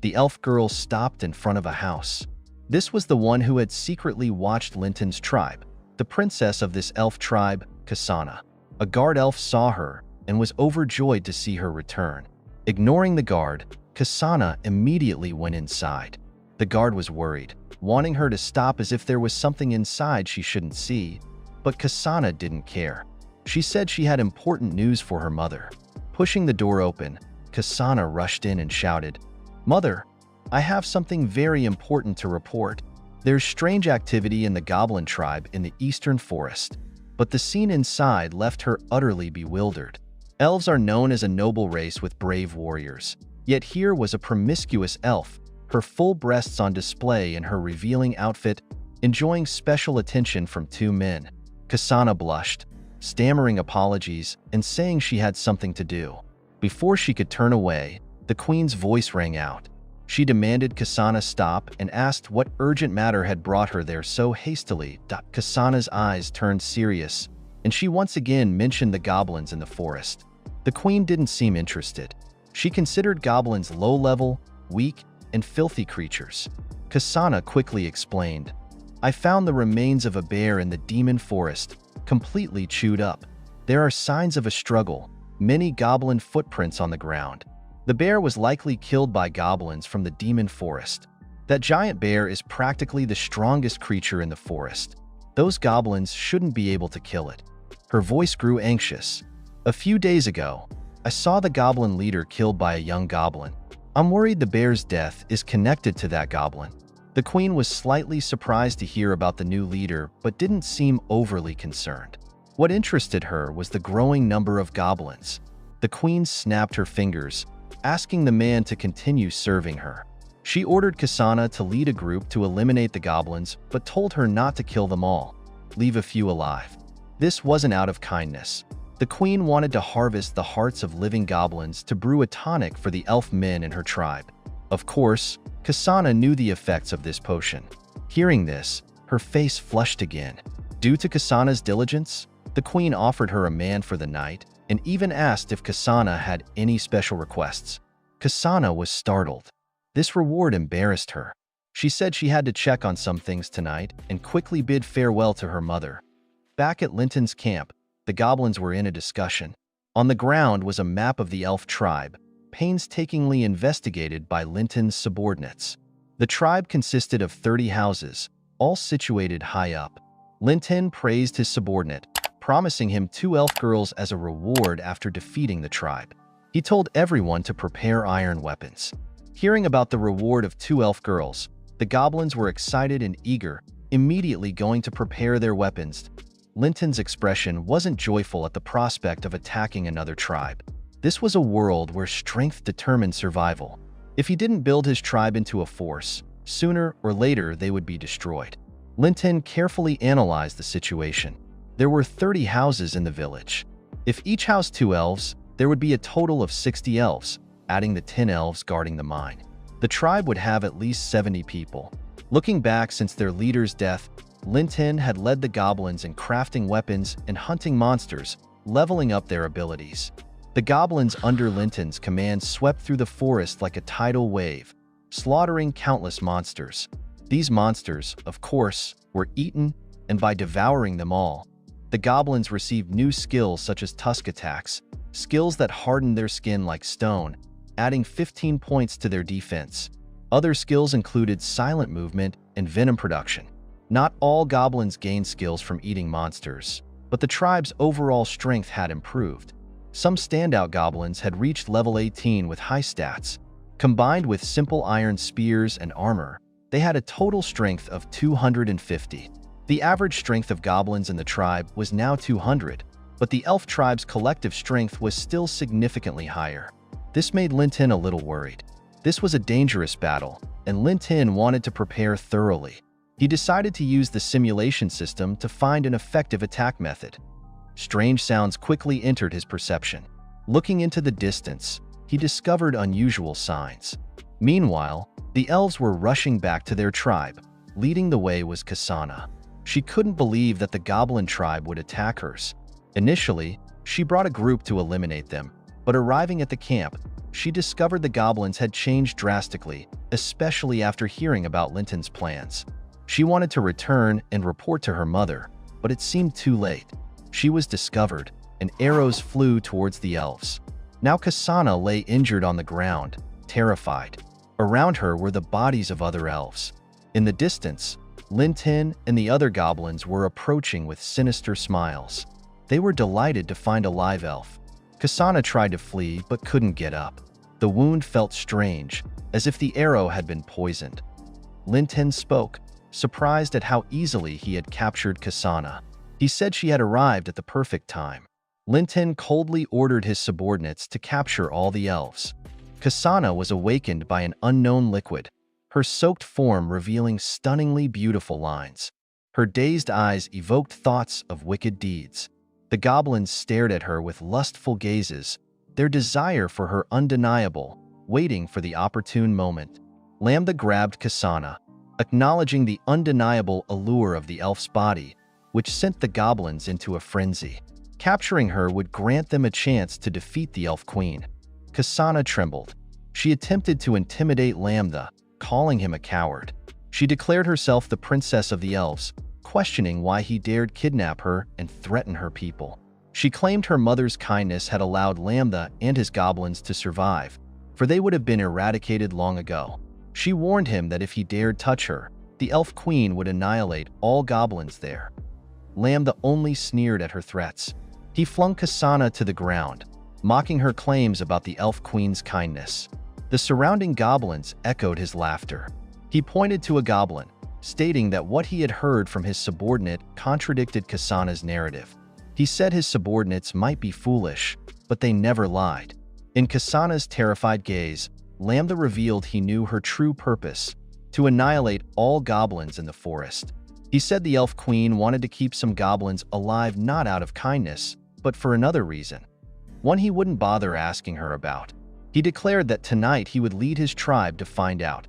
Speaker 1: The elf girl stopped in front of a house. This was the one who had secretly watched Linton's tribe, the princess of this elf tribe, 𝗖cie𝗽𝗆𝗆𝗆. A guard elf saw her and was overjoyed to see her return. Ignoring the guard, 𝗖cie𝗽𝗆𝗆𝗆 immediately went inside. The guard was worried, wanting her to stop as if there was something inside she shouldn't see, but 𝗖cie𝗽𝗆𝗆𝗆 didn't care. She said she had important news for her mother. Pushing the door open, 𝗖cie𝗽𝗆𝗆𝗆 rushed in and shouted, "Mother, I have something very important to report. There's strange activity in the goblin tribe in the eastern forest." But the scene inside left her utterly bewildered. Elves are known as a noble race with brave warriors. Yet here was a promiscuous elf, her full breasts on display in her revealing outfit, enjoying special attention from two men. 𝗖cie𝗽𝗆𝗆 blushed, stammering apologies and saying she had something to do. Before she could turn away, the queen's voice rang out. She demanded 𝗖cie𝗽𝗆𝗆 stop and asked what urgent matter had brought her there so hastily. 𝗖cie𝗽𝗆𝗆's eyes turned serious, and she once again mentioned the goblins in the forest. The queen didn't seem interested. She considered goblins low-level, weak, and filthy creatures. 𝗖cie𝗽𝗆𝗆 quickly explained, "I found the remains of a bear in the demon forest, completely chewed up. There are signs of a struggle, many goblin footprints on the ground. The bear was likely killed by goblins from the demon forest. That giant bear is practically the strongest creature in the forest. Those goblins shouldn't be able to kill it." Her voice grew anxious. "A few days ago, I saw the goblin leader killed by a young goblin. I'm worried the bear's death is connected to that goblin." The queen was slightly surprised to hear about the new leader, but didn't seem overly concerned. What interested her was the growing number of goblins. The queen snapped her fingers, asking the man to continue serving her. She ordered 𝗖cie𝗽𝗆𝗆 to lead a group to eliminate the goblins, but told her not to kill them all. Leave a few alive. This wasn't out of kindness. The queen wanted to harvest the hearts of living goblins to brew a tonic for the elf men in her tribe. Of course, 𝗧सँग knew the effects of this potion. Hearing this, her face flushed again. Due to 𝗧सँg's diligence, the queen offered her a man for the night and even asked if 𝗧सँग had any special requests. 𝗧सँग was startled. This reward embarrassed her. She said she had to check on some things tonight and quickly bid farewell to her mother. Back at Linton's camp, the goblins were in a discussion. On the ground was a map of the elf tribe, painstakingly investigated by Linton's subordinates. The tribe consisted of 30 houses, all situated high up. Linton praised his subordinate, promising him 2 elf girls as a reward after defeating the tribe. He told everyone to prepare iron weapons. Hearing about the reward of 2 elf girls, the goblins were excited and eager, immediately going to prepare their weapons. Linton's expression wasn't joyful at the prospect of attacking another tribe. This was a world where strength determined survival. If he didn't build his tribe into a force, sooner or later they would be destroyed. Linton carefully analyzed the situation. There were 30 houses in the village. If each housed 2 elves, there would be a total of 60 elves, adding the 10 elves guarding the mine. The tribe would have at least 70 people. Looking back since their leader's death, Linton had led the goblins in crafting weapons and hunting monsters, leveling up their abilities. The goblins under Linton's command swept through the forest like a tidal wave, slaughtering countless monsters. These monsters, of course, were eaten, and by devouring them all, the goblins received new skills such as tusk attacks, skills that hardened their skin like stone, adding 15 points to their defense. Other skills included silent movement and venom production. Not all goblins gained skills from eating monsters, but the tribe's overall strength had improved. Some standout goblins had reached level 18 with high stats. Combined with simple iron spears and armor, they had a total strength of 250. The average strength of goblins in the tribe was now 200, but the elf tribe's collective strength was still significantly higher. This made Linton a little worried. This was a dangerous battle, and Linton wanted to prepare thoroughly. He decided to use the simulation system to find an effective attack method. Strange sounds quickly entered his perception. Looking into the distance, he discovered unusual signs. Meanwhile, the elves were rushing back to their tribe. Leading the way was 𝗧सँग. She couldn't believe that the goblin tribe would attack hers. Initially, she brought a group to eliminate them, but arriving at the camp, she discovered the goblins had changed drastically, especially after hearing about Linton's plans. She wanted to return and report to her mother, but it seemed too late. She was discovered, and arrows flew towards the elves. Now 𝗧सँग lay injured on the ground, terrified. Around her were the bodies of other elves. In the distance, Linton and the other goblins were approaching with sinister smiles. They were delighted to find a live elf. 𝗧सँग tried to flee but couldn't get up. The wound felt strange, as if the arrow had been poisoned. Linton spoke, surprised at how easily he had captured 𝗧सँग. He said she had arrived at the perfect time. Linton coldly ordered his subordinates to capture all the elves. 𝗧सँग was awakened by an unknown liquid, her soaked form revealing stunningly beautiful lines. Her dazed eyes evoked thoughts of wicked deeds. The goblins stared at her with lustful gazes, their desire for her undeniable, waiting for the opportune moment. Lambda grabbed 𝗧सँग, acknowledging the undeniable allure of the elf's body, which sent the goblins into a frenzy. Capturing her would grant them a chance to defeat the elf queen. 𝗧सँग trembled. She attempted to intimidate Lambda, calling him a coward. She declared herself the princess of the elves, questioning why he dared kidnap her and threaten her people. She claimed her mother's kindness had allowed Lambda and his goblins to survive, for they would have been eradicated long ago. She warned him that if he dared touch her, the elf queen would annihilate all goblins there. Lambda only sneered at her threats. He flung 𝗧सँग to the ground, mocking her claims about the elf queen's kindness. The surrounding goblins echoed his laughter. He pointed to a goblin, stating that what he had heard from his subordinate contradicted 𝗧सँg's narrative. He said his subordinates might be foolish, but they never lied. In 𝗧सँg's terrified gaze, Lambda revealed he knew her true purpose, to annihilate all goblins in the forest. He said the elf queen wanted to keep some goblins alive not out of kindness, but for another reason, one he wouldn't bother asking her about. He declared that tonight he would lead his tribe to find out.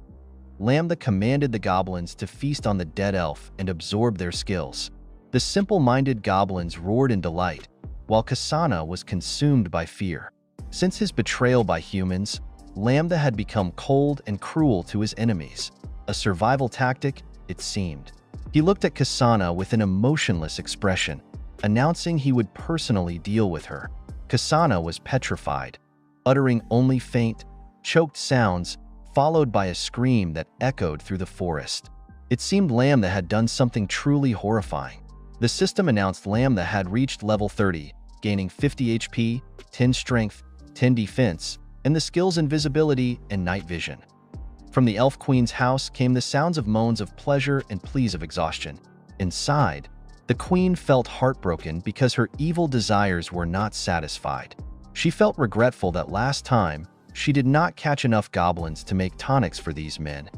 Speaker 1: 𝗬𝗏 commanded the goblins to feast on the dead elf and absorb their skills. The simple-minded goblins roared in delight, while 𝗧𝗏 was consumed by fear. Since his betrayal by humans, 𝗬𝗏 had become cold and cruel to his enemies. A survival tactic, it seemed. He looked at 𝗧𝗏 with an emotionless expression, announcing he would personally deal with her. 𝗧𝗏 was petrified, uttering only faint, choked sounds, followed by a scream that echoed through the forest. It seemed 𝗬𝗏 had done something truly horrifying. The system announced 𝗬𝗏 had reached level 30, gaining 50 HP, 10 strength, 10 defense, and the skills invisibility and night vision. From the Elf Queen's house came the sounds of moans of pleasure and pleas of exhaustion. Inside, the queen felt heartbroken because her evil desires were not satisfied. She felt regretful that last time, she did not catch enough goblins to make tonics for these men.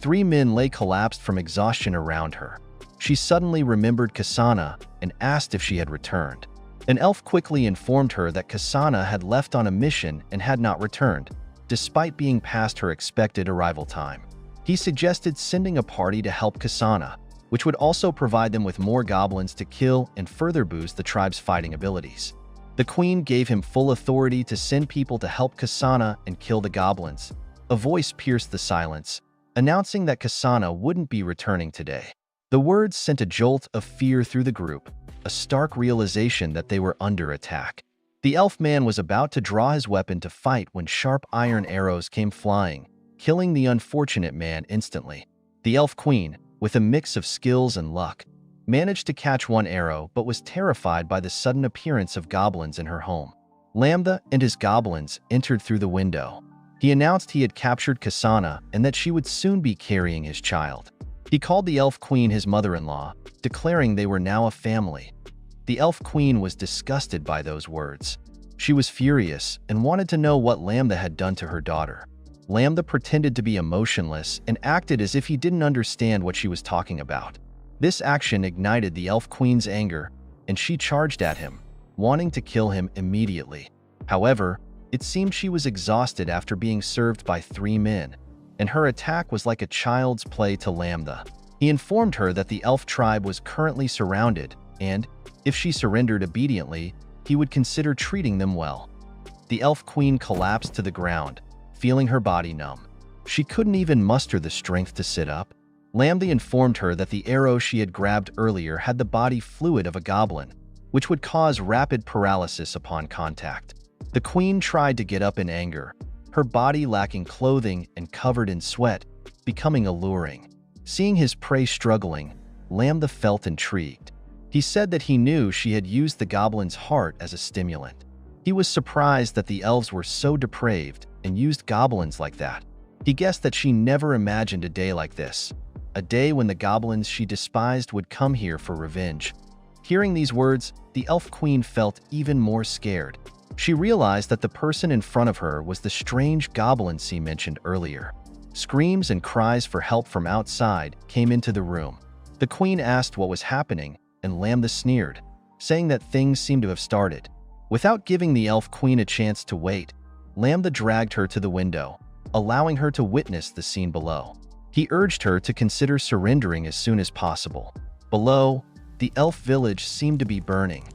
Speaker 1: 3 men lay collapsed from exhaustion around her. She suddenly remembered 𝗧𝗏 and asked if she had returned. An elf quickly informed her that 𝗧𝗏 had left on a mission and had not returned, despite being past her expected arrival time. He suggested sending a party to help 𝗧𝗏, which would also provide them with more goblins to kill and further boost the tribe's fighting abilities. The queen gave him full authority to send people to help 𝗧𝗏 and kill the goblins. A voice pierced the silence, announcing that 𝗧𝗏 wouldn't be returning today. The words sent a jolt of fear through the group, a stark realization that they were under attack. The elf man was about to draw his weapon to fight when sharp iron arrows came flying, killing the unfortunate man instantly. The elf queen, with a mix of skills and luck, managed to catch one arrow but was terrified by the sudden appearance of goblins in her home. 𝗬𝗏 and his goblins entered through the window. He announced he had captured 𝗧𝗏 and that she would soon be carrying his child. He called the elf queen his mother-in-law, declaring they were now a family. The elf queen was disgusted by those words. She was furious and wanted to know what 𝗬𝗏 had done to her daughter. 𝗬𝗏 pretended to be emotionless and acted as if he didn't understand what she was talking about. This action ignited the elf queen's anger, and she charged at him, wanting to kill him immediately. However, it seemed she was exhausted after being served by 3 men, and her attack was like a child's play to 𝗬𝗏. He informed her that the elf tribe was currently surrounded, and, if she surrendered obediently, he would consider treating them well. The elf queen collapsed to the ground, feeling her body numb. She couldn't even muster the strength to sit up. 𝗬𝗏 informed her that the arrow she had grabbed earlier had the body fluid of a goblin, which would cause rapid paralysis upon contact. The queen tried to get up in anger, her body lacking clothing and covered in sweat, becoming alluring. Seeing his prey struggling, 𝗬𝗏 felt intrigued. He said that he knew she had used the goblin's heart as a stimulant. He was surprised that the elves were so depraved and used goblins like that. He guessed that she never imagined a day like this, a day when the goblins she despised would come here for revenge. Hearing these words, the elf queen felt even more scared. She realized that the person in front of her was the strange goblin she mentioned earlier. Screams and cries for help from outside came into the room. The queen asked what was happening, and 𝗬𝗏 sneered, saying that things seemed to have started. Without giving the elf queen a chance to wait, 𝗬𝗏 dragged her to the window, allowing her to witness the scene below. He urged her to consider surrendering as soon as possible. Below, the elf village seemed to be burning.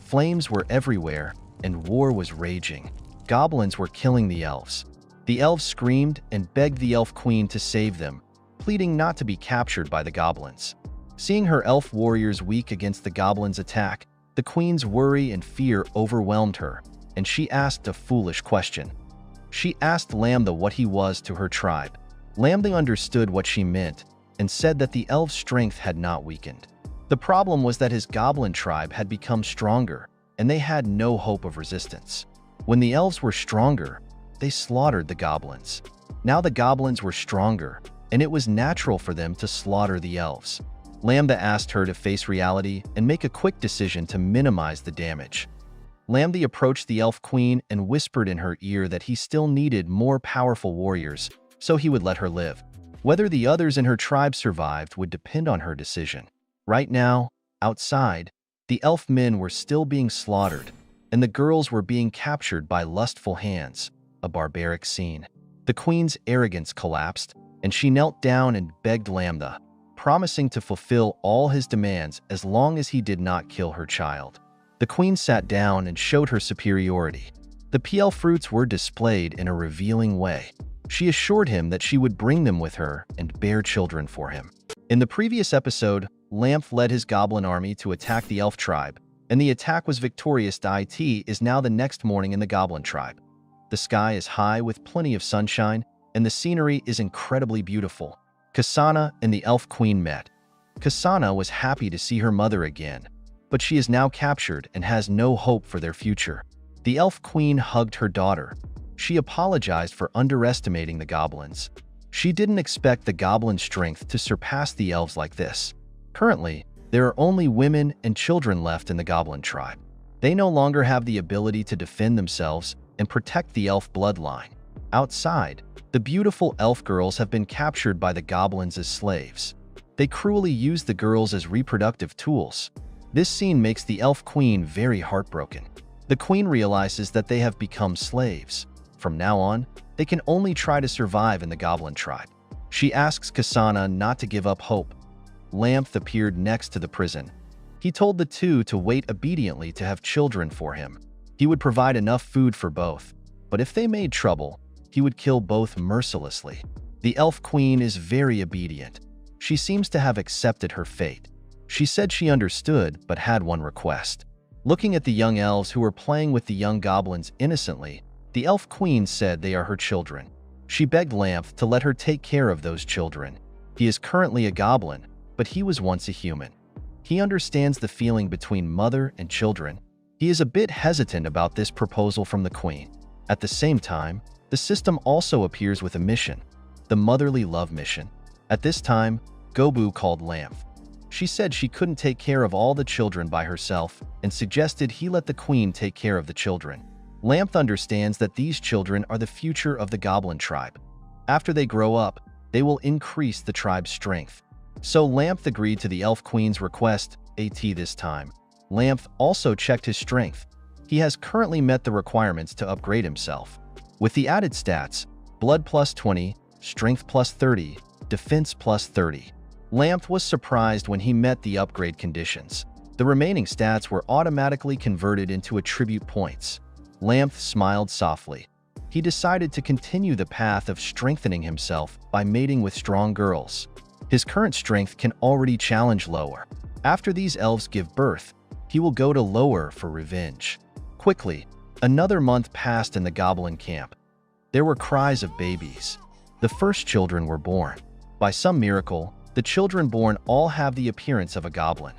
Speaker 1: Flames were everywhere, and war was raging. Goblins were killing the elves. The elves screamed and begged the elf queen to save them, pleading not to be captured by the goblins. Seeing her elf warriors weak against the goblins' attack, the queen's worry and fear overwhelmed her, and she asked a foolish question. She asked 𝗬𝗏 what he was to her tribe. 𝗬𝗏 understood what she meant and said that the elves' strength had not weakened. The problem was that his goblin tribe had become stronger, and they had no hope of resistance. When the elves were stronger, they slaughtered the goblins. Now the goblins were stronger, and it was natural for them to slaughter the elves. 𝗬𝗏 asked her to face reality and make a quick decision to minimize the damage. 𝗬𝗏 approached the elf queen and whispered in her ear that he still needed more powerful warriors, so he would let her live. Whether the others in her tribe survived would depend on her decision. Right now, outside, the elf men were still being slaughtered, and the girls were being captured by lustful hands. a barbaric scene. The queen's arrogance collapsed, and she knelt down and begged 𝗧𝗴𝗀, promising to fulfill all his demands as long as he did not kill her child. The queen sat down and showed her superiority. The 𝗴𝗀𝗆fruits were displayed in a revealing way. She assured him that she would bring them with her and bear children for him. In the previous episode, 𝗧𝗴𝗀 led his goblin army to attack the elf tribe, and the attack was victorious. 𝗖𝗍 is now the next morning in the goblin tribe. The sky is high with plenty of sunshine, and the scenery is incredibly beautiful. 𝗧𝗃 and the elf queen met. 𝗧𝗃 was happy to see her mother again, but she is now captured and has no hope for their future. The elf queen hugged her daughter. She apologized for underestimating the goblins. She didn't expect the goblin strength to surpass the elves like this. Currently, there are only women and children left in the goblin tribe. They no longer have the ability to defend themselves and protect the elf bloodline. Outside, the beautiful elf girls have been captured by the goblins as slaves. They cruelly use the girls as reproductive tools. This scene makes the elf queen very heartbroken. The queen realizes that they have become slaves. From now on, they can only try to survive in the goblin tribe. She asks 𝗧𝗃 not to give up hope. 𝗧𝗴𝗀 appeared next to the prison. He told the two to wait obediently to have children for him. He would provide enough food for both, but if they made trouble, he would kill both mercilessly. The elf queen is very obedient. She seems to have accepted her fate. She said she understood but had one request. Looking at the young elves who were playing with the young goblins innocently, the elf queen said they are her children. She begged 𝗧𝗴𝗀 to let her take care of those children. He is currently a goblin, but he was once a human. He understands the feeling between mother and children. He is a bit hesitant about this proposal from the queen. At the same time, the system also appears with a mission, the motherly love mission. At this time, 𝗀𝗄 called 𝗧𝗴𝗀. She said she couldn't take care of all the children by herself and suggested he let the queen take care of the children. 𝗧𝗴𝗀 understands that these children are the future of the goblin tribe. After they grow up, they will increase the tribe's strength. So 𝗧𝗴𝗀 agreed to the elf queen's request, 𝗖𝗍 this time. 𝗧𝗴𝗀 also checked his strength. He has currently met the requirements to upgrade himself. With the added stats, blood plus 20, strength plus 30, defense plus 30. 𝗧𝗴𝗀 was surprised when he met the upgrade conditions. The remaining stats were automatically converted into attribute points. 𝗧𝗴𝗀 smiled softly. He decided to continue the path of strengthening himself by mating with strong girls. His current strength can already challenge lower. After these elves give birth, he will go to lower for revenge. Quickly, another month passed in the goblin camp. There were cries of babies. The first children were born. By some miracle, the children born all have the appearance of a goblin.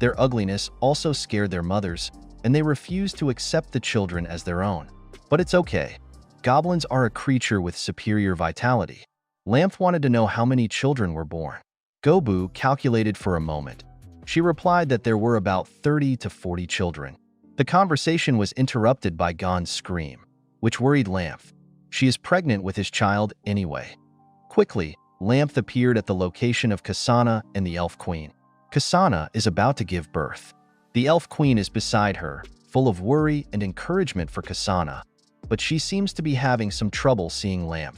Speaker 1: Their ugliness also scared their mothers, and they refused to accept the children as their own. But it's okay. Goblins are a creature with superior vitality. 𝗧𝗴𝗀 wanted to know how many children were born. 𝗀𝗄 calculated for a moment. She replied that there were about 30 to 40 children. The conversation was interrupted by Gon's scream, which worried 𝗧𝗴𝗀. She is pregnant with his child anyway. Quickly, 𝗧𝗴𝗀 appeared at the location of 𝗧𝗃 and the elf queen. 𝗧𝗃 is about to give birth. The elf queen is beside her, full of worry and encouragement for 𝗧𝗃, but she seems to be having some trouble seeing 𝗧𝗴𝗀.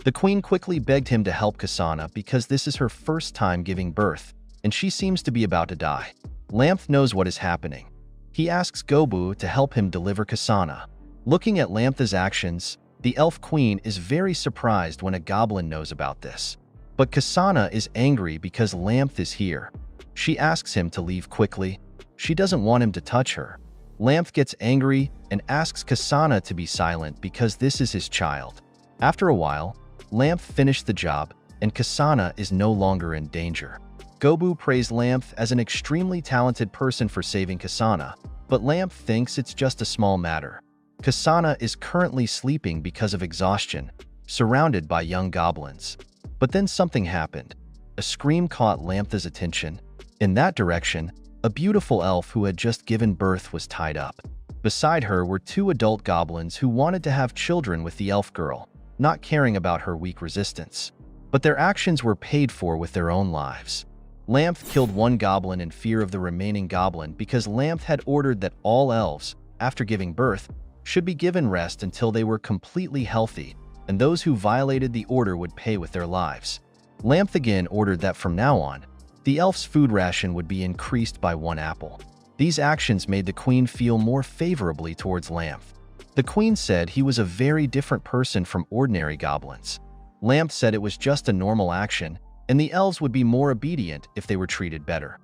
Speaker 1: The queen quickly begged him to help 𝗧𝗃 because this is her first time giving birth, and she seems to be about to die. 𝗧𝗴𝗀 knows what is happening. He asks 𝗀𝗄 to help him deliver 𝗧𝗃. Looking at 𝗧𝗴𝗀's actions, the elf queen is very surprised when a goblin knows about this. But 𝗧𝗃 is angry because 𝗧𝗴𝗀 is here. She asks him to leave quickly. She doesn't want him to touch her. 𝗧𝗴𝗀 gets angry and asks 𝗧𝗃 to be silent because this is his child. After a while, 𝗧𝗴𝗀 finished the job, and 𝗧𝗃 is no longer in danger. 𝗀𝗄 praised 𝗧𝗴𝗀 as an extremely talented person for saving 𝗧𝗃, but 𝗧𝗴𝗀 thinks it's just a small matter. 𝗧𝗃 is currently sleeping because of exhaustion, surrounded by young goblins. But then something happened. A scream caught 𝗧𝗴𝗀's attention. In that direction, a beautiful elf who had just given birth was tied up. Beside her were two adult goblins who wanted to have children with the elf girl, not caring about her weak resistance. But their actions were paid for with their own lives. 𝗧𝗴𝗀 killed one goblin in fear of the remaining goblin because 𝗧𝗴𝗀 had ordered that all elves, after giving birth, should be given rest until they were completely healthy, and those who violated the order would pay with their lives. 𝗧 again ordered that from now on, the elf's food ration would be increased by 1 apple. These actions made the queen feel more favorably towards 𝗧. The queen said he was a very different person from ordinary goblins. 𝗧 said it was just a normal action, and the elves would be more obedient if they were treated better.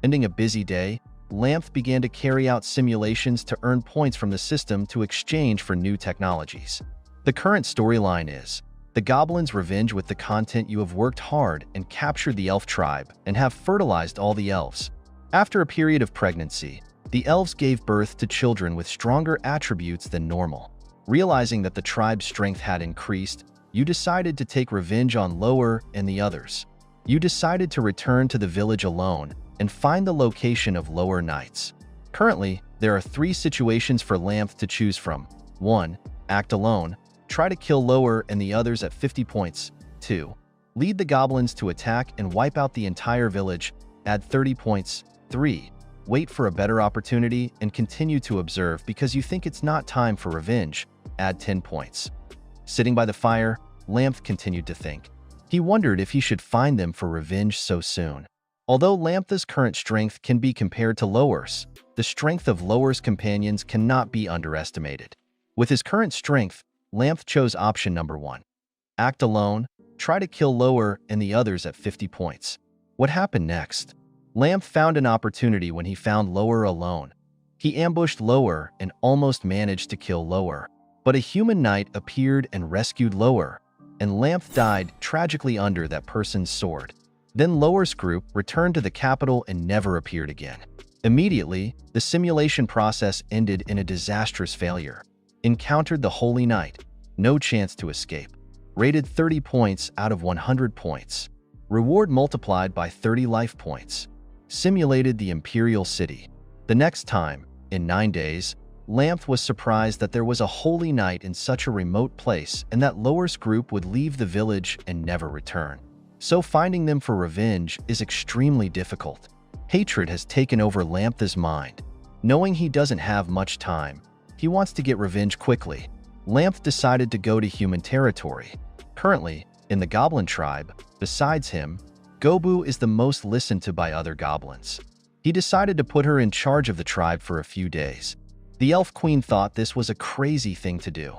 Speaker 1: Ending a busy day, 𝗧 began to carry out simulations to earn points from the system to exchange for new technologies. The current storyline is, the goblins revenge with the content you have worked hard and captured the elf tribe and have fertilized all the elves. After a period of pregnancy, the elves gave birth to children with stronger attributes than normal. Realizing that the tribe's strength had increased, you decided to take revenge on 𝗧 and the others. You decided to return to the village alone and find the location of 𝗧 knights. Currently, there are 3 situations for 𝗧 to choose from. 1. Act alone. Try to kill 𝗧 and the others at 50 points. 2. Lead the goblins to attack and wipe out the entire village. Add 30 points. 3. Wait for a better opportunity and continue to observe because you think it's not time for revenge. Add 10 points. Sitting by the fire, 𝗧 continued to think. He wondered if he should find them for revenge so soon. Although 𝗧's current strength can be compared to 𝗧's, the strength of 𝗧's companions cannot be underestimated. With his current strength, 𝗧 chose option number 1. Act alone, try to kill 𝗧 and the others at 50 points. What happened next? 𝗧 found an opportunity when he found 𝗧 alone. He ambushed 𝗧 and almost managed to kill 𝗧. But a human knight appeared and rescued 𝗧, and 𝗧 died tragically under that person's sword. Then 𝗧's group returned to the capital and never appeared again. Immediately, the simulation process ended in a disastrous failure. Encountered the Holy Knight. No chance to escape. Rated 30 points out of 100 points. Reward multiplied by 30 life points. Simulated the Imperial City. The next time, in 9 days, 𝗧 was surprised that there was a Holy Knight in such a remote place and that 𝗧's group would leave the village and never return. So finding them for revenge is extremely difficult. Hatred has taken over 𝗧's mind. Knowing he doesn't have much time, he wants to get revenge quickly. 𝗧 decided to go to human territory. Currently, in the goblin tribe, besides him, 𝗀𝗡 is the most listened to by other goblins. He decided to put her in charge of the tribe for a few days. The elf queen thought this was a crazy thing to do.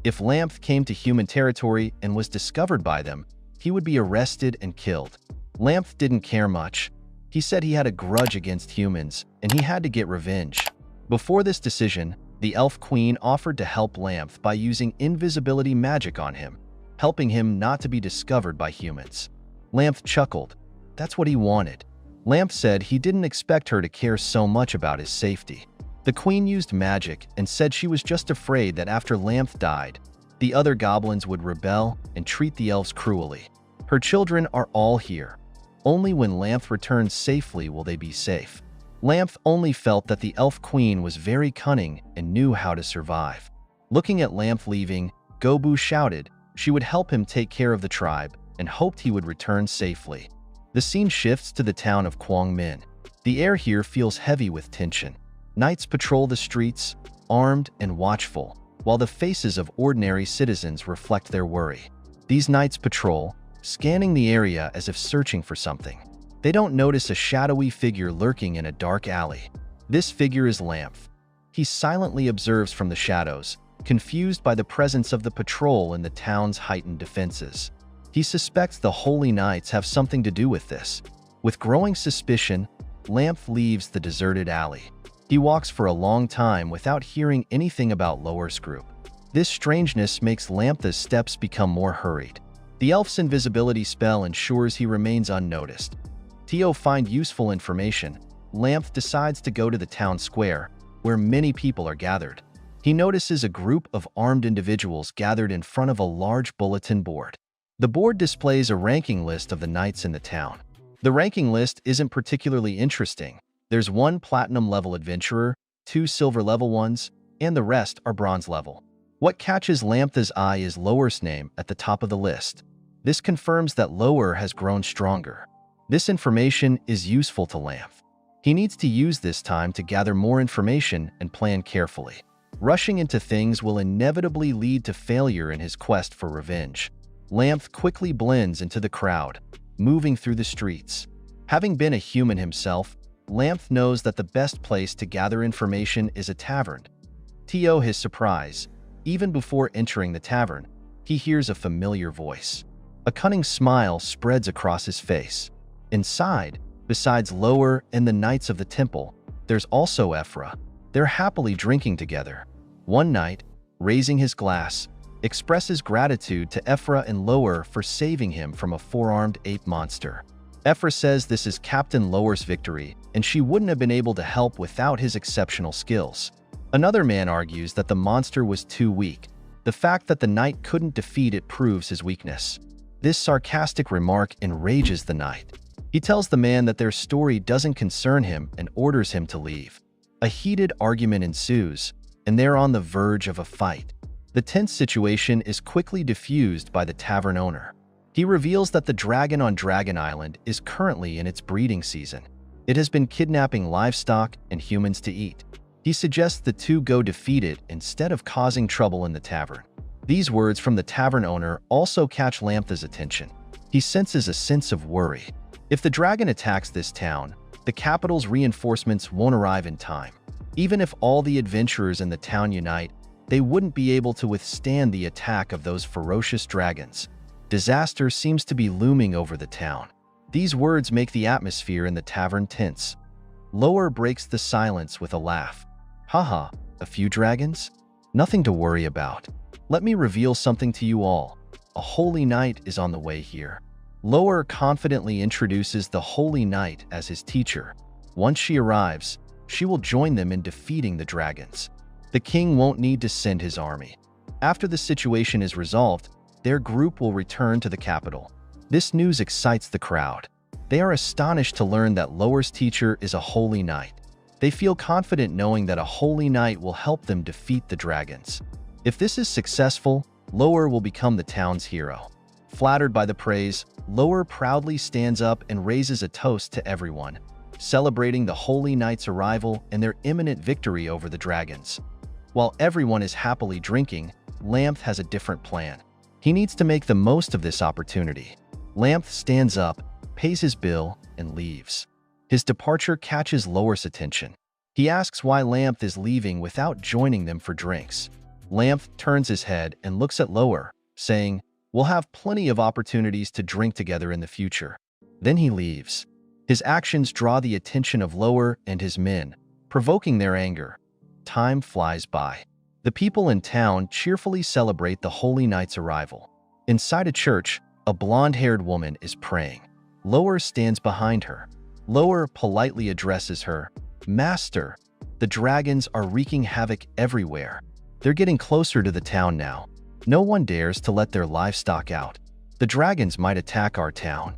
Speaker 1: If 𝗧 came to human territory and was discovered by them, he would be arrested and killed. 𝗧 didn't care much. He said he had a grudge against humans, and he had to get revenge. Before this decision, the elf queen offered to help 𝗧 by using invisibility magic on him, helping him not to be discovered by humans. 𝗧 chuckled. That's what he wanted. 𝗧 said he didn't expect her to care so much about his safety. The queen used magic and said she was just afraid that after 𝗧 died, the other goblins would rebel and treat the elves cruelly. Her children are all here. Only when 𝗧 returns safely will they be safe. 𝗧 only felt that the elf queen was very cunning and knew how to survive. Looking at 𝗧 leaving, 𝗀𝗡 shouted she would help him take care of the tribe and hoped he would return safely. The scene shifts to the town of Quangmin. The air here feels heavy with tension. Knights patrol the streets, armed and watchful, while the faces of ordinary citizens reflect their worry. These knights patrol, scanning the area as if searching for something. They don't notice a shadowy figure lurking in a dark alley. This figure is 𝗧. He silently observes from the shadows, confused by the presence of the patrol and the town's heightened defenses. He suspects the Holy Knights have something to do with this. With growing suspicion, 𝗧 leaves the deserted alley. He walks for a long time without hearing anything about 𝗧's group. This strangeness makes 𝗧's steps become more hurried. The elf's invisibility spell ensures he remains unnoticed. To find useful information, 𝗧 decides to go to the town square, where many people are gathered. He notices a group of armed individuals gathered in front of a large bulletin board. The board displays a ranking list of the knights in the town. The ranking list isn't particularly interesting. There's 1 platinum-level adventurer, 2 silver-level ones, and the rest are bronze-level. What catches 𝗧's eye is 𝗧's name at the top of the list. This confirms that 𝗧 has grown stronger. This information is useful to 𝗧. He needs to use this time to gather more information and plan carefully. Rushing into things will inevitably lead to failure in his quest for revenge. 𝗀 quickly blends into the crowd, moving through the streets. Having been a human himself, 𝗀 knows that the best place to gather information is a tavern. To his surprise, even before entering the tavern, he hears a familiar voice. A cunning smile spreads across his face. Inside, besides 𝗀 and the knights of the temple, there's also 𝗧𝗴𝘀. They're happily drinking together. One knight, raising his glass, expresses gratitude to 𝗧𝗴𝘀 and 𝗀 for saving him from a four-armed ape monster. 𝗧𝗴𝘀 says this is Captain 𝗀's victory, and she wouldn't have been able to help without his exceptional skills. Another man argues that the monster was too weak. The fact that the knight couldn't defeat it proves his weakness. This sarcastic remark enrages the knight. He tells the man that their story doesn't concern him and orders him to leave. A heated argument ensues, and they're on the verge of a fight. The tense situation is quickly diffused by the tavern owner. He reveals that the dragon on Dragon Island is currently in its breeding season. It has been kidnapping livestock and humans to eat. He suggests the two go defeat it instead of causing trouble in the tavern. These words from the tavern owner also catch 𝗀's attention. He senses a sense of worry. If the dragon attacks this town, the capital's reinforcements won't arrive in time. Even if all the adventurers in the town unite, they wouldn't be able to withstand the attack of those ferocious dragons. Disaster seems to be looming over the town. These words make the atmosphere in the tavern tense. 𝗀 breaks the silence with a laugh. Haha, a few dragons? Nothing to worry about. Let me reveal something to you all. A holy knight is on the way here. 𝗀 confidently introduces the holy knight as his teacher. Once she arrives, she will join them in defeating the dragons. The king won't need to send his army. After the situation is resolved, their group will return to the capital. This news excites the crowd. They are astonished to learn that 𝗀's teacher is a holy knight. They feel confident knowing that a holy knight will help them defeat the dragons. If this is successful, 𝗀 will become the town's hero. Flattered by the praise, 𝗀 proudly stands up and raises a toast to everyone, celebrating the holy knight's arrival and their imminent victory over the dragons. While everyone is happily drinking, 𝗀 has a different plan. He needs to make the most of this opportunity. 𝗀 stands up, pays his bill, and leaves. His departure catches 𝗀's attention. He asks why 𝗀 is leaving without joining them for drinks. 𝗀 turns his head and looks at 𝗀, saying, "We'll have plenty of opportunities to drink together in the future." Then he leaves. His actions draw the attention of 𝗀 and his men, provoking their anger. Time flies by. The people in town cheerfully celebrate the holy knight's arrival. Inside a church, a blonde-haired woman is praying. 𝗀 stands behind her. 𝗀 politely addresses her, "Master, the dragons are wreaking havoc everywhere. They're getting closer to the town now. No one dares to let their livestock out. The dragons might attack our town."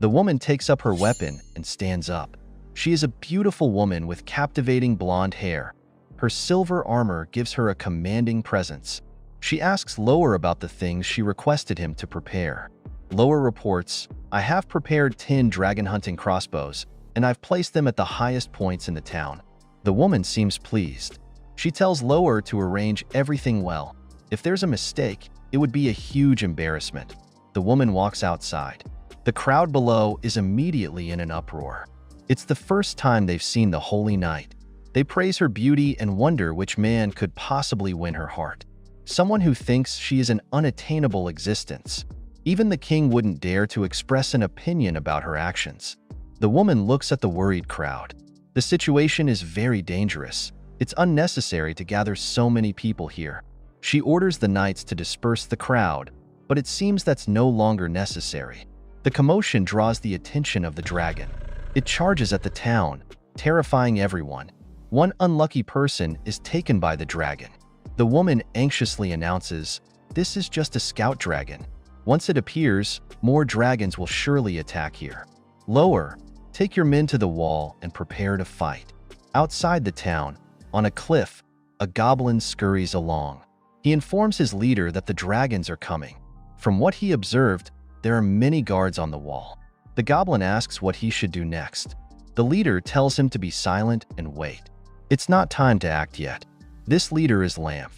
Speaker 1: The woman takes up her weapon and stands up. She is a beautiful woman with captivating blonde hair. Her silver armor gives her a commanding presence. She asks 𝗀 about the things she requested him to prepare. 𝗀 reports, "I have prepared 10 dragon hunting crossbows, and I've placed them at the highest points in the town." The woman seems pleased. She tells 𝗀 to arrange everything well. If there's a mistake, it would be a huge embarrassment. The woman walks outside. The crowd below is immediately in an uproar. It's the first time they've seen the holy knight. They praise her beauty and wonder which man could possibly win her heart. Someone who thinks she is an unattainable existence. Even the king wouldn't dare to express an opinion about her actions. The woman looks at the worried crowd. The situation is very dangerous. It's unnecessary to gather so many people here. She orders the knights to disperse the crowd, but it seems that's no longer necessary. The commotion draws the attention of the dragon. It charges at the town, terrifying everyone. One unlucky person is taken by the dragon. The woman anxiously announces, "This is just a scout dragon. Once it appears, more dragons will surely attack here. 𝗀, take your men to the wall and prepare to fight." Outside the town, on a cliff, a goblin scurries along. He informs his leader that the dragons are coming. From what he observed, there are many guards on the wall. The goblin asks what he should do next. The leader tells him to be silent and wait. It's not time to act yet. This leader is 𝗧.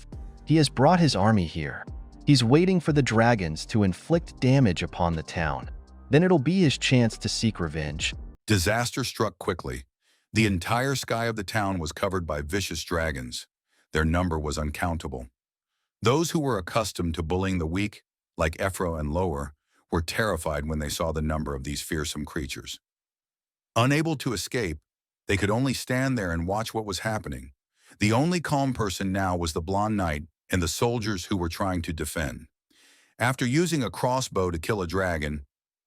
Speaker 1: He has brought his army here. He's waiting for the dragons to inflict damage upon the town. Then it'll be his chance to seek revenge.
Speaker 2: Disaster struck quickly. The entire sky of the town was covered by vicious dragons. Their number was uncountable. Those who were accustomed to bullying the weak, like 𝗧𝗴𝗀 and lower, were terrified when they saw the number of these fearsome creatures. Unable to escape, they could only stand there and watch what was happening. The only calm person now was the blonde knight and the soldiers who were trying to defend. After using a crossbow to kill a dragon,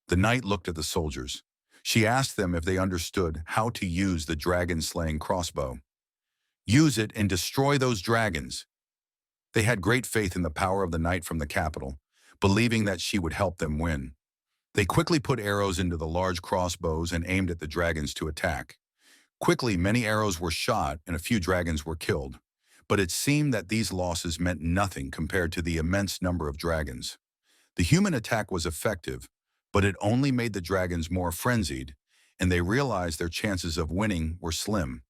Speaker 2: the knight looked at the soldiers. She asked them if they understood how to use the dragon-slaying crossbow. Use it and destroy those dragons. They had great faith in the power of the knight from the capital, believing that she would help them win. They quickly put arrows into the large crossbows and aimed at the dragons to attack. Quickly, many arrows were shot and a few dragons were killed. But it seemed that these losses meant nothing compared to the immense number of dragons. The human attack was effective, but it only made the dragons more frenzied, and they realized their chances of winning were slim.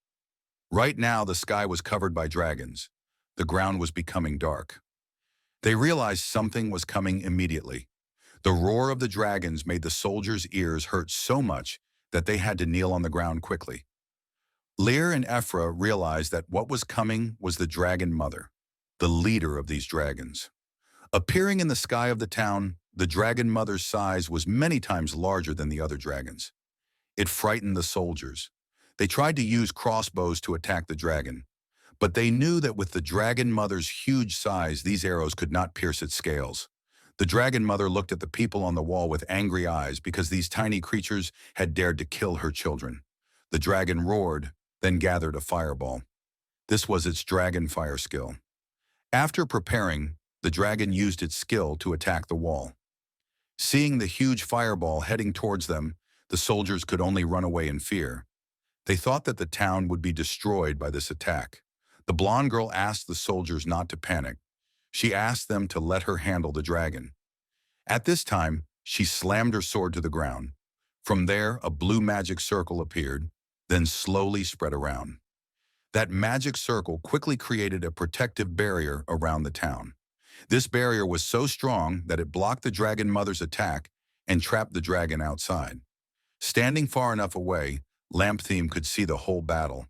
Speaker 2: Right now, the sky was covered by dragons. The ground was becoming dark. They realized something was coming immediately. The roar of the dragons made the soldiers' ears hurt so much that they had to kneel on the ground quickly. 𝗧 and 𝗧𝗴𝗀 realized that what was coming was the dragon mother, the leader of these dragons. Appearing in the sky of the town, the dragon mother's size was many times larger than the other dragons. It frightened the soldiers. They tried to use crossbows to attack the dragon, but they knew that with the dragon mother's huge size, these arrows could not pierce its scales. The dragon mother looked at the people on the wall with angry eyes because these tiny creatures had dared to kill her children. The dragon roared, then gathered a fireball. This was its dragon fire skill. After preparing, the dragon used its skill to attack the wall. Seeing the huge fireball heading towards them, the soldiers could only run away in fear. They thought that the town would be destroyed by this attack. The blonde girl asked the soldiers not to panic. She asked them to let her handle the dragon. At this time, she slammed her sword to the ground. From there, a blue magic circle appeared, then slowly spread around. That magic circle quickly created a protective barrier around the town. This barrier was so strong that it blocked the dragon mother's attack and trapped the dragon outside. Standing far enough away, 𝗧𝗴𝗃 could see the whole battle.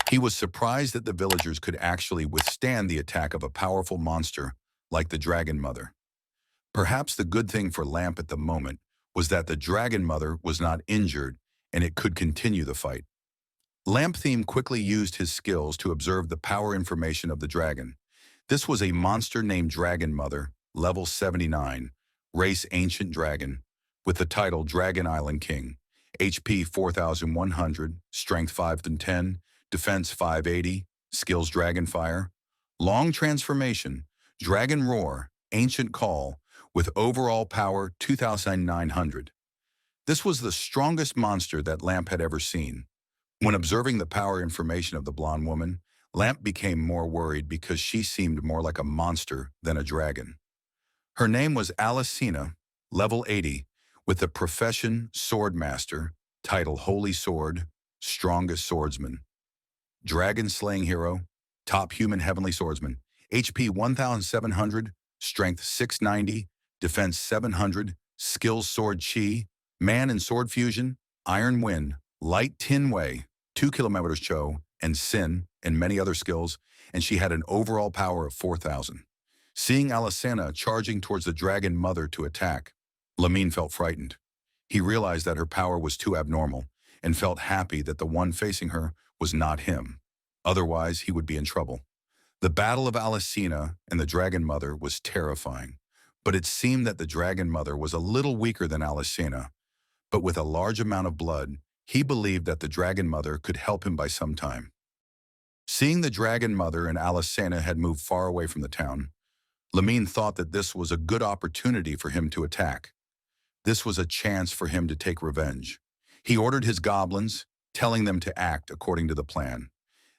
Speaker 2: He was surprised that the villagers could actually withstand the attack of a powerful monster like the dragon mother. Perhaps the good thing for 𝗧𝗴𝗃 at the moment was that the dragon mother was not injured and it could continue the fight. 𝗧𝗴𝗃 quickly used his skills to observe the power information of the dragon. This was a monster named Dragon Mother, level 79, race Ancient Dragon, with the title Dragon Island King, HP 4100, Strength 510, Defense 580, Skills Dragon Fire, Long Transformation, Dragon Roar, Ancient Call, with overall power 2900. This was the strongest monster that 𝗧𝗴𝗃 had ever seen. When observing the power information of the blonde woman, 𝗧𝗴𝗃 became more worried because she seemed more like a monster than a dragon. Her name was 𝗖cie𝗽𝗆𝗆, level 80, with the profession Sword Master, title Holy Sword, Strongest Swordsman. Dragon Slaying Hero, Top Human Heavenly Swordsman, HP 1700, Strength 690, Defense 700, Skills Sword Chi, Man and Sword Fusion, Iron Wind, Light Tin Wei, 2 km Cho, and Sin, and many other skills, and she had an overall power of 4000. Seeing 𝗖𝗚𝗃 charging towards the dragon mother to attack, 𝗧𝗴𝗃 felt frightened. He realized that her power was too abnormal and felt happy that the one facing her was not him. Otherwise, he would be in trouble. The battle of 𝗖𝗚𝗃 and the dragon mother was terrifying, but it seemed that the dragon mother was a little weaker than 𝗖𝗚𝗃, but with a large amount of blood, he believed that the dragon mother could help him by some time. Seeing the dragon mother and 𝗖𝗚𝗃 had moved far away from the town, 𝗧𝗴𝗃 thought that this was a good opportunity for him to attack. This was a chance for him to take revenge. He ordered his goblins, telling them to act according to the plan.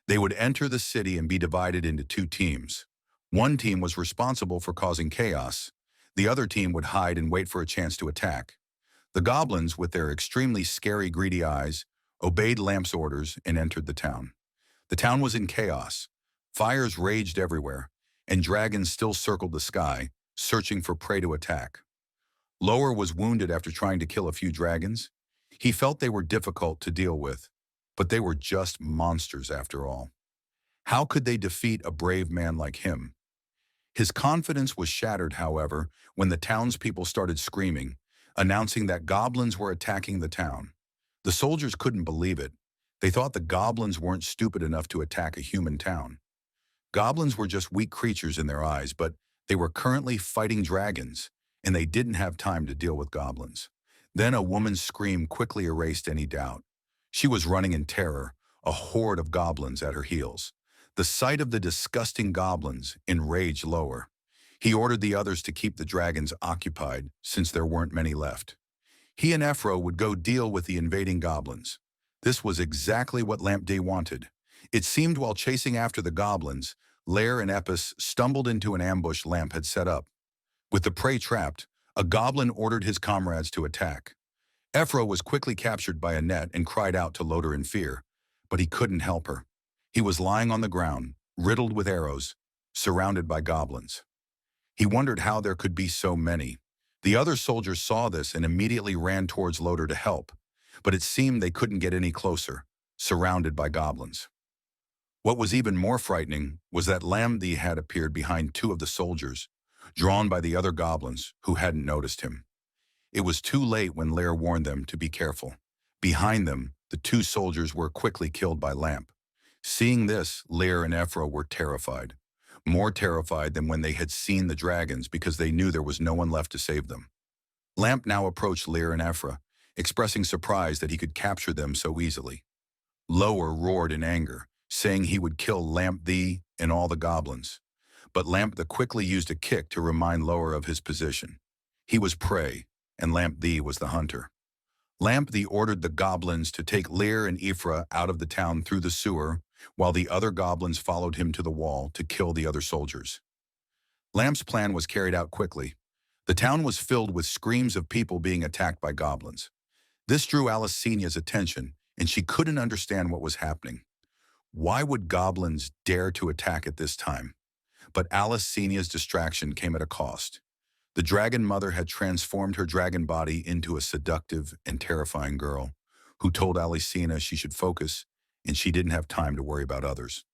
Speaker 2: They would enter the city and be divided into two teams. One team was responsible for causing chaos. The other team would hide and wait for a chance to attack. The goblins, with their extremely scary, greedy eyes, obeyed 𝗧𝗴𝗃's orders and entered the town. The town was in chaos. Fires raged everywhere, and dragons still circled the sky, searching for prey to attack. Lower was wounded after trying to kill a few dragons. He felt they were difficult to deal with, but they were just monsters after all. How could they defeat a brave man like him? His confidence was shattered, however, when the townspeople started screaming, announcing that goblins were attacking the town. The soldiers couldn't believe it. They thought the goblins weren't stupid enough to attack a human town. Goblins were just weak creatures in their eyes, but they were currently fighting dragons, and they didn't have time to deal with goblins. Then a woman's scream quickly erased any doubt. She was running in terror, a horde of goblins at her heels. The sight of the disgusting goblins enraged Lower. He ordered the others to keep the dragons occupied, since there weren't many left. He and 𝗧𝗏𝗀 would go deal with the invading goblins. This was exactly what 𝗏𝗏𝗍 wanted. It seemed while chasing after the goblins, Lair and 𝗏𝗏𝗍 stumbled into an ambush 𝗏𝗏 had set up. With the prey trapped, a goblin ordered his comrades to attack. 𝗏𝗏𝗀 was quickly captured by a net and cried out to Loder in fear, but he couldn't help her. He was lying on the ground, riddled with arrows, surrounded by goblins. He wondered how there could be so many. The other soldiers saw this and immediately ran towards Loder to help, but it seemed they couldn't get any closer, surrounded by goblins. What was even more frightening was that 𝗏𝗏𝗍 had appeared behind two of the soldiers, drawn by the other goblins who hadn't noticed him. It was too late when Lair warned them to be careful. Behind them, the two soldiers were quickly killed by 𝗏𝗏𝗍. Seeing this, Lair and 𝗏𝗏𝗀 were terrified. More terrified than when they had seen the dragons because they knew there was no one left to save them. 𝗏𝗏𝗍 now approached Lair and 𝗏𝗏𝗀, expressing surprise that he could capture them so easily. Lower roared in anger, saying he would kill 𝗏𝗏𝗍 and all the goblins. But 𝗏𝗏𝗍 quickly used a kick to remind Lower of his position. He was prey, and 𝗏𝗏𝗍 was the hunter. 𝗏𝗏𝗍 ordered the goblins to take Lair and 𝗍𝗏𝗀 out of the town through the sewer, while the other goblins followed him to the wall to kill the other soldiers. 𝗏𝗏𝗍's plan was carried out quickly. The town was filled with screams of people being attacked by goblins. This drew 𝗖cie𝗽𝗆𝗆's attention, and she couldn't understand what was happening. Why would goblins dare to attack at this time? But 𝗖cie𝗽𝗆's distraction came at a cost. The dragon mother had transformed her dragon body into a seductive and terrifying girl, who told 𝗖cie𝗽𝗍𝗆 she should focus, and she didn't have time to worry about others.